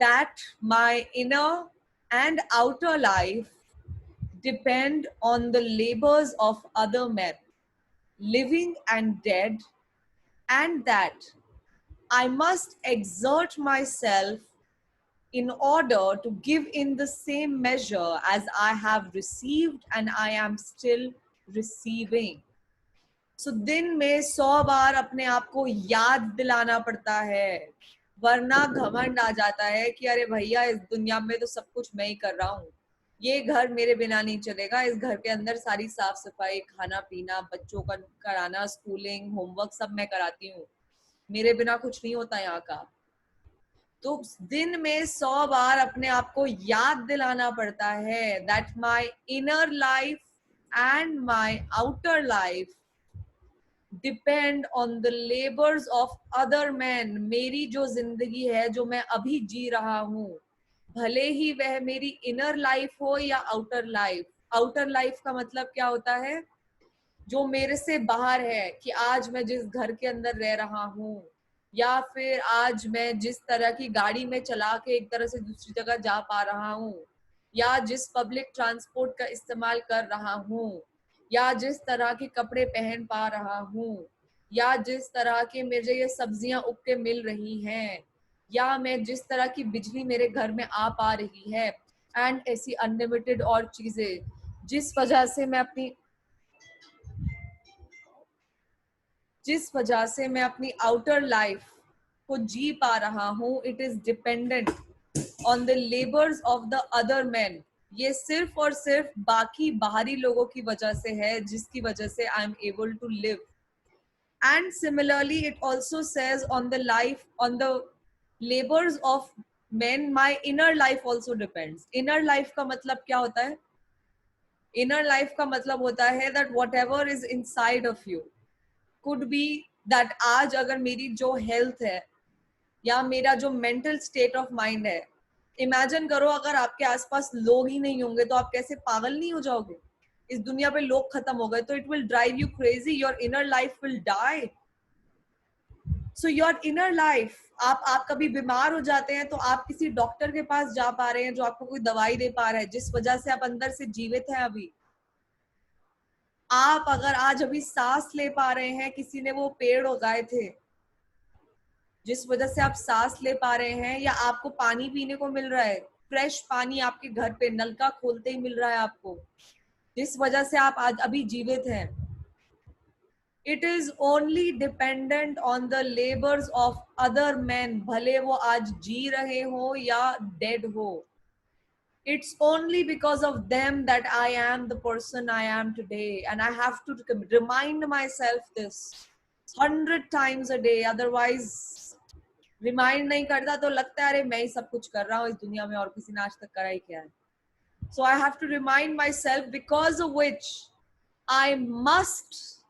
that my inner and outer life depend on the labors of other men, living and dead, and that I must exert myself in order to give in the same measure as I have received and I am still receiving. So दिन में 100 बार अपने आप को याद दिलाना पड़ता है, वरना घमंड आ जाता है कि अरे भैया इस दुनिया में तो सब कुछ मैं ही कर रहा हूँ, ये घर मेरे बिना नहीं चलेगा, इस घर के अंदर सारी साफ सफाई, खाना पीना, बच्चों का कराना, स्कूलिंग, होमवर्क सब मैं कराती हूँ, मेरे बिना कुछ नहीं होता यहाँ का. तो दिन में 100 बार अपने आप को याद दिलाना पड़ता है that my inner life and my outer life depend on the labors of other men. मेरी जो जिंदगी है, जो मैं अभी जी रहा हूँ, भले ही वह मेरी इनर लाइफ हो या आउटर लाइफ. आउटर लाइफ का मतलब क्या होता है? जो मेरे से बाहर है, कि आज मैं जिस घर के अंदर रह रहा हूँ, या फिर आज मैं जिस तरह की गाड़ी में चला के एक तरह से दूसरी जगह जा पा रहा हूँ, या जिस पब्लिक ट्रांसपोर्ट का इस्तेमाल कर रहा हूँ, या जिस तरह के कपड़े पहन पा रहा हूँ, या जिस तरह के मुझे ये सब्जियां उग के मिल रही हैं, या मैं जिस तरह की बिजली मेरे घर में आ पा रही है, एंड ऐसी अनलिमिटेड और चीजें, जिस वजह से मैं अपनी आउटर लाइफ को जी पा रहा हूँ, it is dependent on the labours of the other man. ये सिर्फ और सिर्फ बाकी बाहरी लोगों की वजह से है, जिसकी वजह से I am able to live. And similarly it also says on the labours of men, my inner life also depends. Inner life का मतलब क्या होता है? Inner life का मतलब होता है that whatever is inside of you could be that आज अगर मेरी जो health है या मेरा जो mental state of mind है, imagine करो अगर आपके आसपास लोग ही नहीं होंगे तो आप कैसे पागल नहीं हो जाओगे? इस दुनिया पे लोग खत्म हो गए तो it will drive you crazy, your inner life will die. So your inner life, आप कभी बीमार हो जाते हैं तो आप किसी डॉक्टर के पास जा पा रहे हैं जो आपको कोई दवाई दे पा रहा है, जिस वजह से आप अंदर से जीवित हैं. अभी आप अगर आज अभी सांस ले पा रहे हैं, किसी ने वो पेड़ उगाए थे जिस वजह से आप सांस ले पा रहे हैं, या आपको पानी पीने को मिल रहा है, फ्रेश पानी आपके घर पे नलका खोलते ही मिल रहा है आपको, जिस वजह से आप आज अभी जीवित हैं. It is only dependent on the labors of other men, भले वो आज जी रहे हो या dead हो. It's only because of them that I am the person I am today, and I have to remind myself this 100 times a day. Otherwise, remind नहीं करता तो लगता है अरे मैं ही सब कुछ कर रहा हूँ इस दुनिया में और किसी ने आज तक करा ही क्या है. So I have to remind myself, because of which I must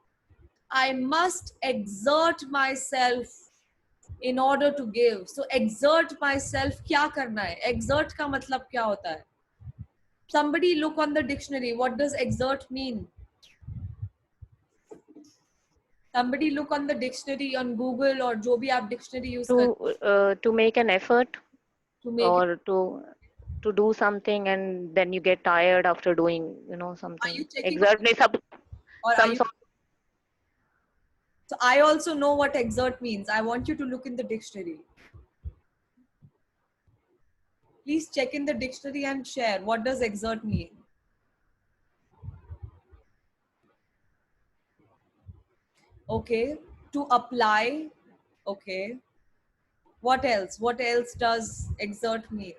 exert myself in order to give. So exert myself क्या करना है? Exert का मतलब क्या होता है? Somebody look on the dictionary. What does exert mean? Somebody look on the dictionary on Google or जो भी आप dictionary use To make an effort to make or to do something and then you get tired after doing, you know, Are something. you checking Exert means or are some you? sort. So I also know what exert means. I want you to look in the dictionary. Please check in the dictionary and share. What does exert mean? Okay, to apply. Okay. What else? What else does exert mean?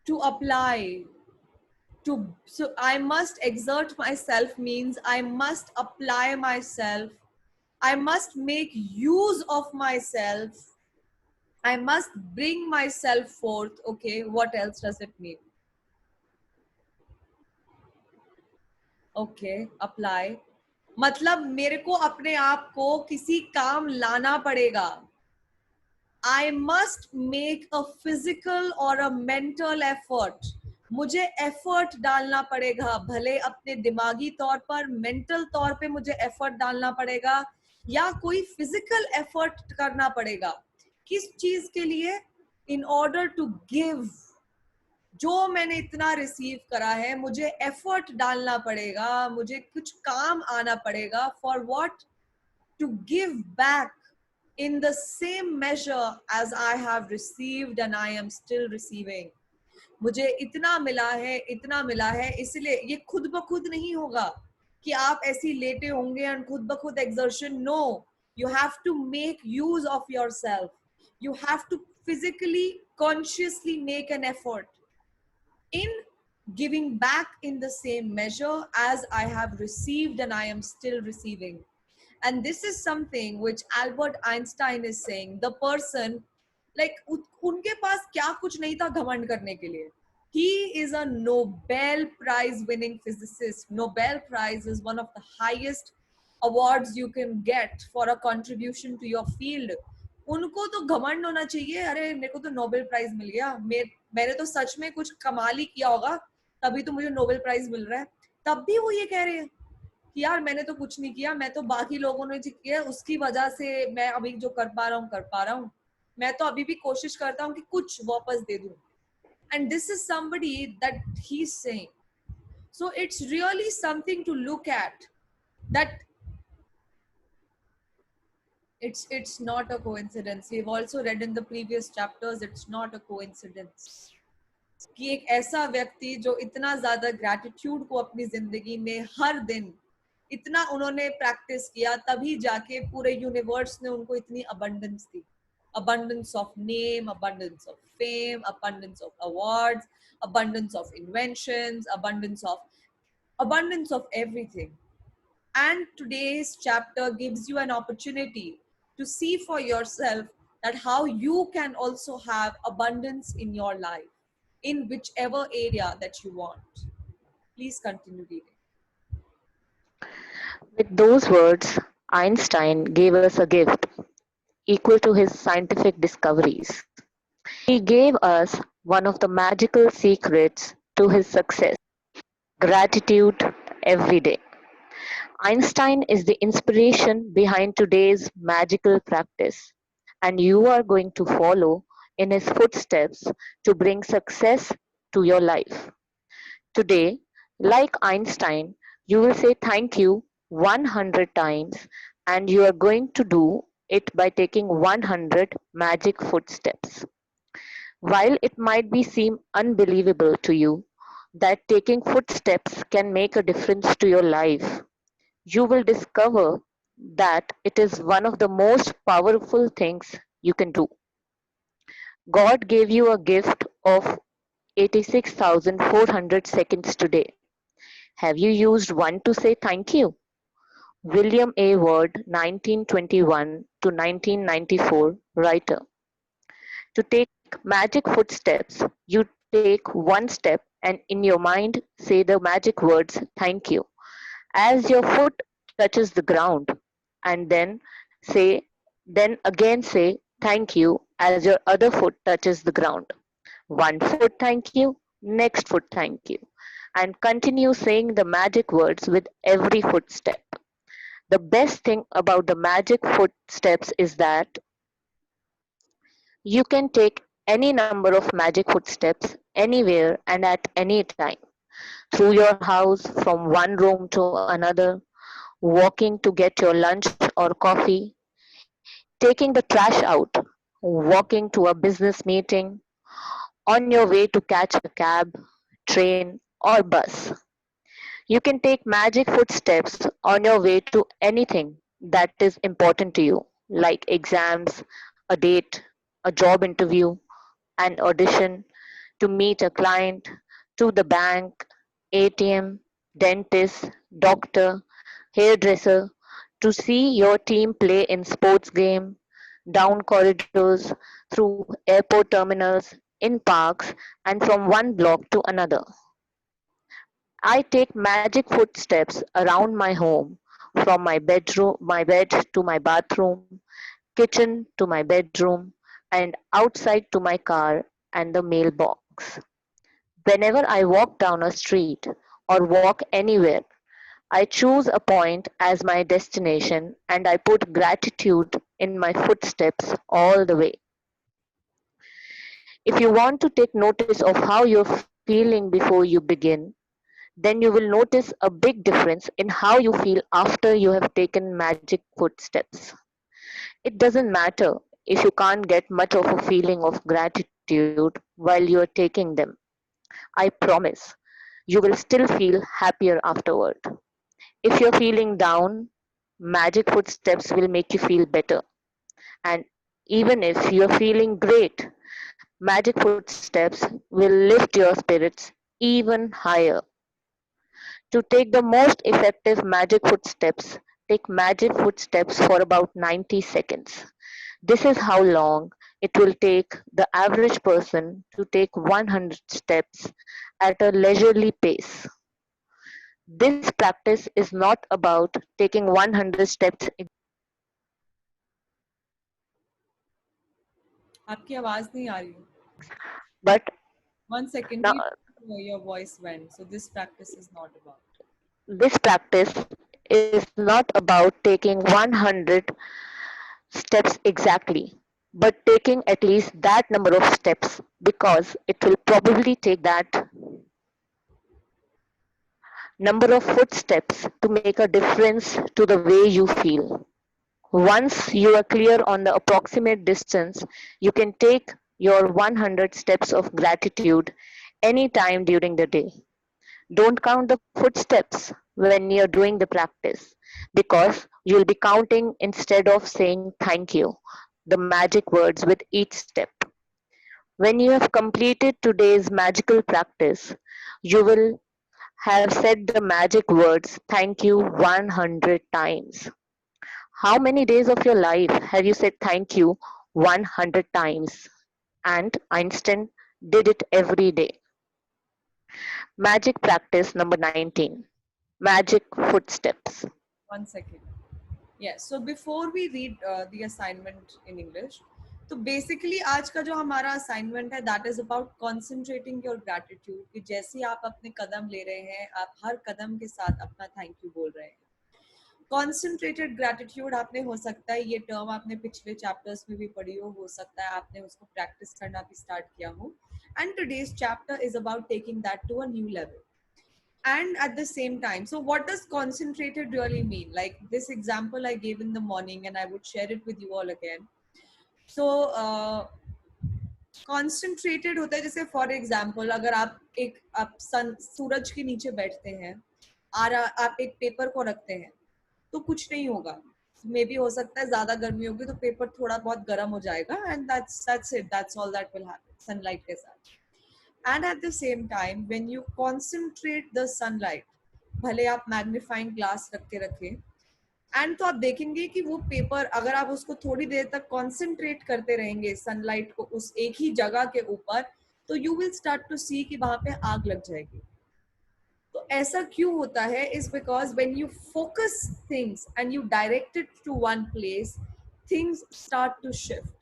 To apply. So I must exert myself means I must apply myself. I must make use of myself. I must bring myself forth. Okay, what else does it mean? Okay, apply. मतलब मेरे को अपने आप को किसी काम लाना पड़ेगा. I must make a physical or a mental effort. मुझे effort डालना पड़ेगा, भले अपने दिमागी तौर पर, mental तौर पे मुझे effort डालना पड़ेगा या कोई physical effort करना पड़ेगा. किस चीज के लिए? In order to give. जो मैंने इतना रिसीव करा है मुझे एफर्ट डालना पड़ेगा, मुझे कुछ काम आना पड़ेगा. For what? To give back in the same measure as I have received and I am still receiving. मुझे इतना मिला है, इसलिए ये खुद ब खुद नहीं होगा कि आप ऐसी लेटे होंगे and खुद ब खुद exertion. No, you have to make use of yourself. You have to physically, consciously make an effort in giving back in the same measure as I have received and I am still receiving. And this is something which Albert Einstein is saying. The person, like, उनके पास क्या कुछ नहीं था घमंड करने के लिए. He is a Nobel Prize winning physicist. Nobel Prize is one of the highest awards you can get for a contribution to your field. उनको तो घमंड होना चाहिए, अरे मेरे को तो नोबेल प्राइज मिल गया, मैंने तो सच में कुछ कमाल ही किया होगा तभी तो मुझे नोबेल प्राइज मिल रहा है. तब भी वो ये कह रहे हैं कि यार मैंने तो कुछ नहीं किया, मैं तो बाकी लोगों ने जो किया उसकी वजह से मैं अभी जो कर पा रहा हूँ. मैं तो अभी भी कोशिश करता हूँ कि कुछ वापस दे दूं. And this is somebody that he's saying. So it's really something to look at, that it's not a coincidence. We've also read in the previous chapters, it's not a coincidence कि एक ऐसा व्यक्ति जो इतना ज्यादा ग्रैटिट्यूड को अपनी जिंदगी में हर दिन इतना उन्होंने प्रैक्टिस किया, तभी जाके पूरे यूनिवर्स ने उनको इतनी abundance the. Abundance of name, abundance of fame, abundance of awards, abundance of inventions, abundance of everything. And today's chapter gives you an opportunity to see for yourself that how you can also have abundance in your life, in whichever area that you want. Please continue reading. With those words, Einstein gave us a gift equal to his scientific discoveries. He gave us one of the magical secrets to his success: gratitude every day. Einstein is the inspiration behind today's magical practice, and you are going to follow in his footsteps to bring success to your life. Today, like Einstein, you will say thank you 100 times, and you are going to do it by taking 100 magic footsteps. While it might seem unbelievable to you that taking footsteps can make a difference to your life, you will discover that it is one of the most powerful things you can do. God gave you a gift of 86,400 seconds today. Have you used one to say thank you? William A. Ward, 1921 to 1994, writer. To take magic footsteps, you take one step and in your mind say the magic words thank you as your foot touches the ground, and then again say thank you as your other foot touches the ground. One foot thank you, next foot thank you. and continue saying the magic words with every footstep. The best thing about the magic footsteps is that you can take any number of magic footsteps anywhere and at any time. Through your house, from one room to another, walking to get your lunch or coffee, taking the trash out, walking to a business meeting, on your way to catch a cab, train, or bus. You can take magic footsteps on your way to anything that is important to you, like exams, a date, a job interview, an audition, to meet a client, to the bank, ATM, dentist, doctor, hairdresser, to see your team play in sports game, down corridors, through airport terminals, in parks, and from one block to another. I take magic footsteps around my home, from my bed to my bathroom, kitchen to my bedroom, and outside to my car and the mailbox. Whenever I walk down a street or walk anywhere, I choose a point as my destination and I put gratitude in my footsteps all the way. If you want to take notice of how you're feeling before you begin, then you will notice a big difference in how you feel after you have taken magic footsteps. It doesn't matter if you can't get much of a feeling of gratitude while you're taking them. I promise you will still feel happier afterward. If you're feeling down, magic footsteps will make you feel better. And even if you're feeling great, magic footsteps will lift your spirits even higher. To take the most effective magic footsteps, take magic footsteps for about 90 seconds. This is how long it will take the average person to take 100 steps at a leisurely pace. This practice is not about taking 100 steps, आपकी आवाज नहीं आ रही. but 1 second, now, your voice went. So this practice is not about. this practice is not about taking 100 steps exactly, but taking at least that number of steps because it will probably take that number of footsteps to make a difference to the way you feel. Once you are clear on the approximate distance, you can take your 100 steps of gratitude anytime during the day. Don't count the footsteps when you're doing the practice because you'll be counting instead of saying thank you, the magic words with each step. When you have completed today's magical practice, you will have said the magic words thank you 100 times. How many days of your life have you said thank you 100 times? And Einstein did it every day. Magic practice number 19. Magic footsteps. 1 second. Yeah. So before we read the assignment in English, तो basically आज का जो हमारा assignment है that is about concentrating your gratitude कि जैसे आप अपने कदम ले रहे हैं आप हर कदम के साथ अपना थैंक यू बोल रहे हैं. कॉन्सेंट्रेटेड ग्रैटिट्यूड आपने हो सकता है ये टर्म आपने पिछले चैप्टर्स में भी पढ़ी हो सकता है आपने उसको प्रैक्टिस करना भी स्टार्ट किया हो. And today's chapter is about taking that to a new level. And at the same time, so what does concentrated really mean? Like this example I gave in the morning and I would share it with you all again. So concentrated होता है जैसे for example अगर आप सूरज के नीचे बैठते हैं और आप एक पेपर को रखते हैं तो कुछ नहीं होगा. मे बी हो सकता है ज्यादा गर्मी होगी तो पेपर थोड़ा बहुत गर्म हो जाएगा and that's all that will happen sunlight के साथ. And at the same time, when you concentrate the sunlight, भले आप मैग्नीफाइंग ग्लास रख के रखें, एंड तो आप देखेंगे कि वो पेपर अगर आप उसको थोड़ी देर तक कॉन्सेंट्रेट करते रहेंगे सनलाइट को उस एक ही जगह के ऊपर, तो यू विल स्टार्ट टू सी कि वहां पे आग लग जाएगी. तो ऐसा क्यों होता है? Is because when you focus things and you direct it to one place, things start to shift.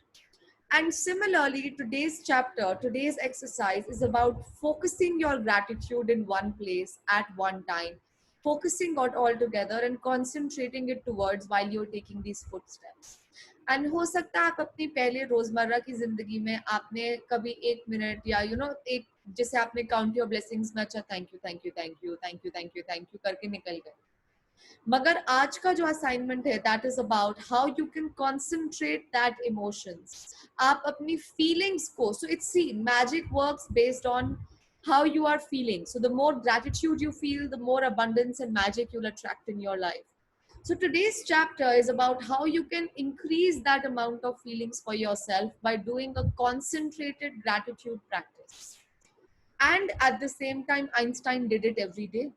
And similarly, today's chapter, today's exercise is about focusing your gratitude in one place at one time, focusing it all together and concentrating it towards while you're taking these footsteps. And हो सकता है आप अपनी पहले रोजमर्रा की जिंदगी में आपने कभी 1 मिनट या एक जैसे आपने काउंट योर ब्लेसिंग्स में अच्छा thank you thank you thank you thank you thank you thank you करके निकल गए, मगर आज का जो असाइनमेंट है that is about how you can concentrate that emotions, आप अपनी फीलिंग्स को, so it's see magic works based on how you are feeling. So the more gratitude you feel, the more abundance and magic you'll attract in your life. So today's chapter is about how you can increase that amount of feelings for yourself by doing a concentrated gratitude practice. And at the same time, Einstein did it every day.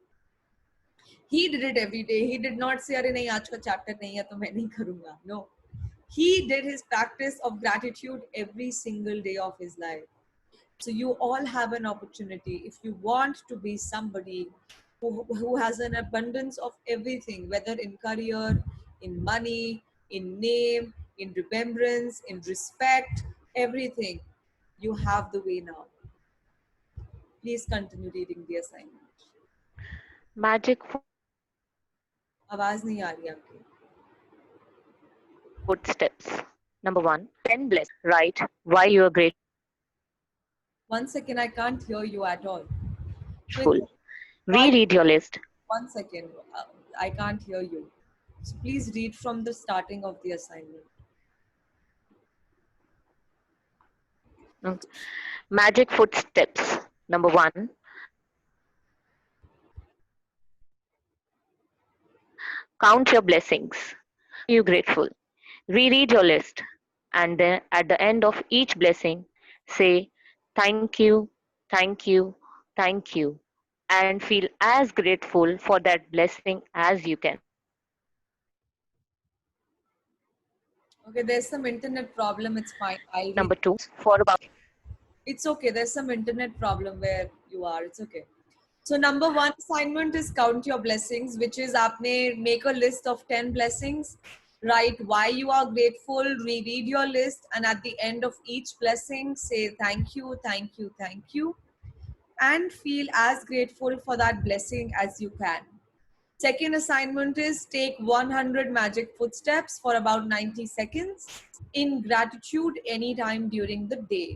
He did it every day. He did not say, "Arey nahi, aaj ka chapter nahi hai, to main nahi karunga." No. He did his practice of gratitude every single day of his life. So you all have an opportunity if you want to be somebody who has an abundance of everything, whether in career, in money, in name, in remembrance, in respect, everything. You have the way now. Please continue reading the assignment. Magic आवाज नहीं आ रही आपकी. footsteps. Number 1, 10 bless. Write why you are grateful. One second, I can't hear you at all. Reread your list. One second, I can't hear you. So please read from the starting of the assignment. Magic footsteps. Number 1, count your blessings. Are you grateful? Reread your list, and then at the end of each blessing, say thank you, thank you, thank you, and feel as grateful for that blessing as you can. Okay, there's some internet problem. It's fine. Number 2, for about It's okay. There's some internet problem where you are. It's okay. So number 1 assignment is count your blessings, which is aapne make a list of 10 blessings. Write why you are grateful, reread your list, and at the end of each blessing, say thank you, thank you, thank you, and feel as grateful for that blessing as you can. Second assignment is take 100 magic footsteps for about 90 seconds in gratitude anytime during the day.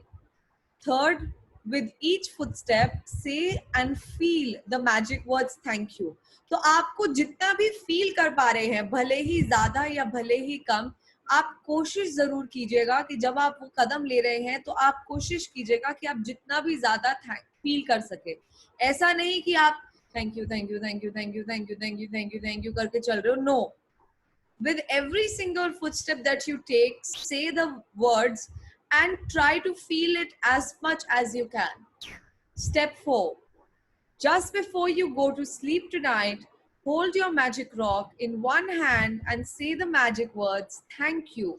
Third, with each footstep, say and feel the magic words thank you. तो आपको जितना भी feel कर पा रहे हैं, भले ही ज्यादा या भले ही कम, आप कोशिश जरूर कीजिएगा कि जब आप वो कदम ले रहे हैं तो आप कोशिश कीजिएगा कि आप जितना भी ज्यादा फील कर सके. ऐसा नहीं कि आप thank you thank you thank you thank you thank you thank you thank you thank you करके चल रहे हो. No, with every single footstep that you take, say the words and try to feel it as much as you can. Step 4. Just before you go to sleep tonight, hold your magic rock in one hand and say the magic words, thank you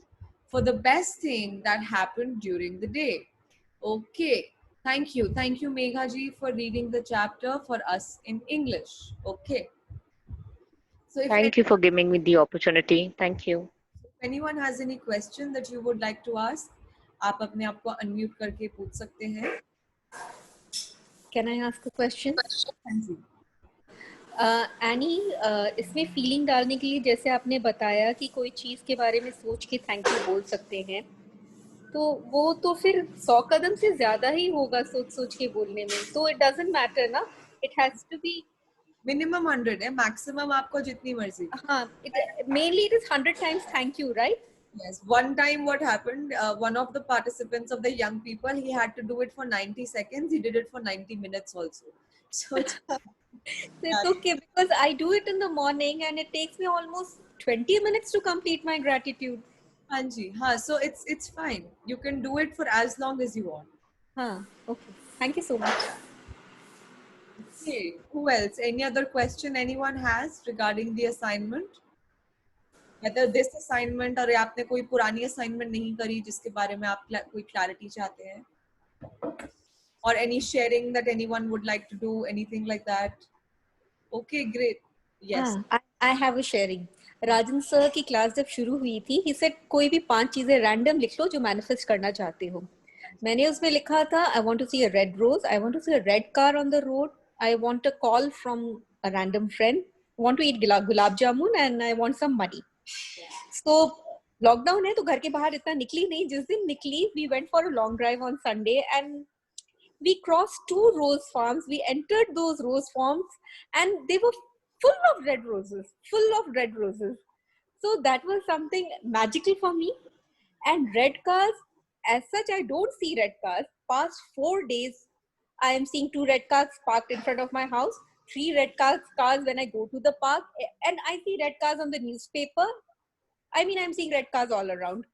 for the best thing that happened during the day. Okay. Thank you. Thank you, Megha ji, for reading the chapter for us in English. Okay. So thank you for giving me the opportunity. Thank you. If anyone has any question that you would like to ask, आप अपने आप को unmute करके पूछ सकते हैं. Can I ask a question? Any, इसमें feeling डालने के लिए जैसे आपने बताया कि कोई चीज़ के बारे में सोच के थैंक यू बोल सकते हैं, तो वो तो फिर 100 कदम से ज़्यादा ही होगा सोच सोच के बोलने में. तो इट डजंट मैटर ना, it has to be minimum 100 है, मैक्सिमम आपको जितनी मर्जी. हाँ, mainly it is 100 times thank you, right? Yes. One time what happened, one of the participants of the young people, he had to do it for 90 seconds. He did it for 90 minutes also. So it's okay because I do it in the morning and it takes me almost 20 minutes to complete my gratitude. Hanji, so it's fine. You can do it for as long as you want. Okay. Thank you so much. Okay. Who else? Any other question anyone has regarding the assignment? Whether this assignment or आपने कोई पुरानी assignment नहीं करी जिसके बारे में आप कोई clarity चाहते हैं, or any sharing that anyone would like to do, anything like that? Okay, great. Yes. I have a sharing. Rajan sir की क्लास जब शुरू हुई थी, he said कोई भी 5 चीजें रैंडम लिख लो जो मैनिफेस्ट करना चाहते हो. मैंने उसमें लिखा था, I want to see a red rose, I want to see a red car on the road, I want a call from a random friend, I want to eat gulab jamun, and I want some money. So lockdown है तो घर के बाहर इतना निकली नहीं. जिस दिन निकली, we went for a long drive on Sunday and we crossed 2 rose farms. We entered those rose farms and they were full of red roses, full of red roses. So that was something magical for me. And red cars, as such, I don't see red cars. Past 4 days, I am seeing 2 red cars parked in front of my house, 3 red cars when I go to the park, and I see red cars on the newspaper. I mean, I'm seeing red cars all around.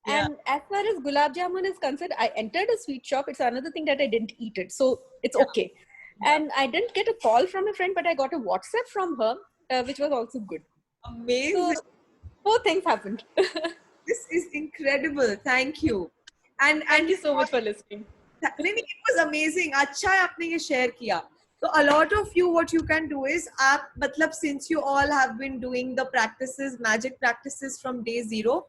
Yeah. And as far as gulab jamun is concerned, I entered a sweet shop. It's another thing that I didn't eat it, so it's okay. And I didn't get a call from a friend, but I got a WhatsApp from her, which was also good. Amazing. So 4 things happened. This is incredible. Thank you. And Thank you so much for listening. It was amazing. अच्छा है आपने ये share किया. So a lot of you, what you can do is, आप मतलब since you all have been doing the practices, magic practices from day 0.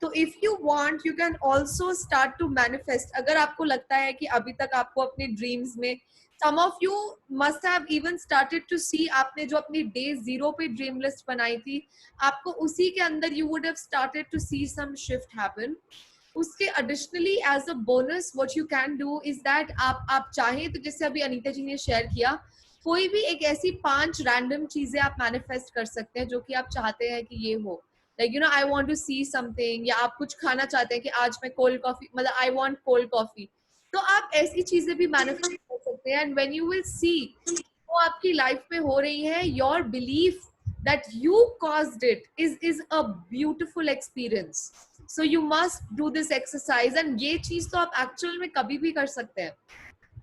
तो if you want, you can also start to manifest. अगर आपको लगता है कि अभी तक आपको अपने dreams में, some of you must have even started to see, आपने जो अपनी day 0 पे dream list बनाई थी, आपको उसी के अंदर you would have started to see some shift happen. उसके additionally as a bonus what you can do is that आप चाहें तो जैसे अभी अनीता जी ने शेयर किया, कोई भी एक ऐसी 5 रैंडम चीजें आप मैनिफेस्ट कर सकते हैं जो कि आप चाहते हैं कि ये हो. Like, you know, I want to see something, या आप कुछ खाना चाहते हैं कि आज मैं कोल्ड कॉफी, मतलब I want cold coffee. तो आप ऐसी चीजें भी मैनिफेस्ट कर सकते हैं. And when you will see वो आपकी लाइफ में हो रही है, your belief that you caused it is a beautiful experience. So you must do this exercise. And ये चीज तो आप एक्चुअल में कभी भी कर सकते हैं.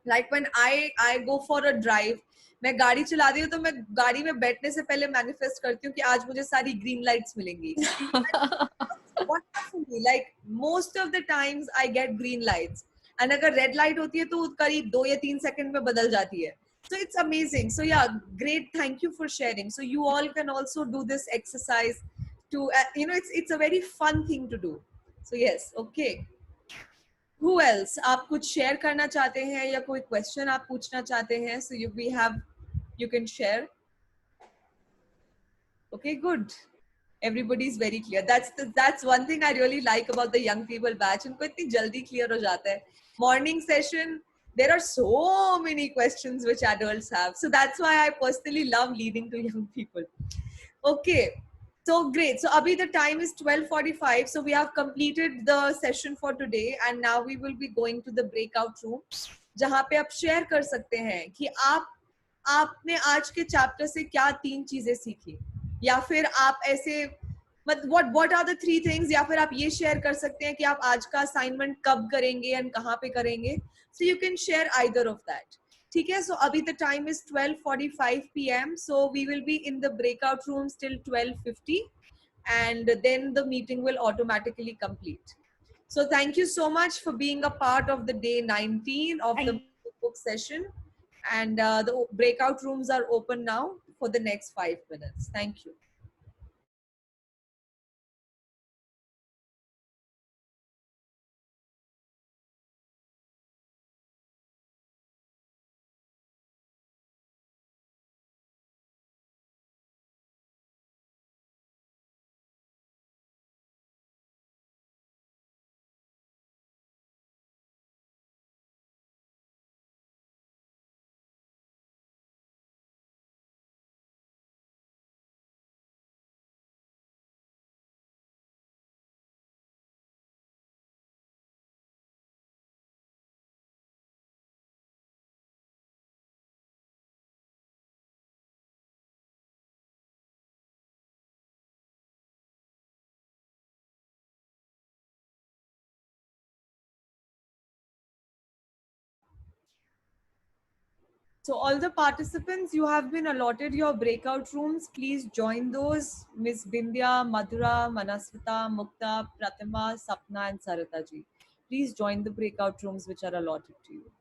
Like when I go for a drive, मैं गाड़ी चला रही हूँ तो मैं गाड़ी में बैठने से पहले मैनिफेस्ट करती हूँ कि आज मुझे सारी ग्रीन लाइट्स मिलेंगी. Like most of the times I get green lights, and अगर रेड लाइट होती है तो करीब 2 या 3 सेकंड में बदल जाती है. So it's amazing. So yeah, great. Thank you for sharing. So you all can also do this exercise to, you know, it's a very fun thing to do. So yes, okay. Who else? आप कुछ share करना चाहते हैं या कोई question आप पूछना चाहते हैं? So you can share. Okay, good. Everybody's very clear. That's one thing I really like about the young people batch. उनको इतनी जल्दी clear हो जाता है. Morning session, there are so many questions which adults have. So that's why I personally love leading to young people. Okay. So great. So abhi the time is 12:45. So we have completed the session for today, and now we will be going to the breakout room, जहाँ पे आप share कर सकते हैं कि आपने आज के chapter से क्या 3 चीजें सीखी, या फिर आप ऐसे what are the 3 things, या फिर आप ये share कर सकते हैं कि आप आज का assignment कब करेंगे and कहाँ पे करेंगे. So you can share either of that. ठीक है. So अभी the time is 12:45 p.m. So we will be in the breakout rooms till 12:50, and then the meeting will automatically complete. So thank you so much for being a part of the day 19 of the book session, and the breakout rooms are open now for the next 5 minutes. Thank you. So all the participants, you have been allotted your breakout rooms. Please join those. Miss Bindya, Madhura, Manasvita, Mukta, Pratima, Sapna, and Sarita ji. Please join the breakout rooms which are allotted to you.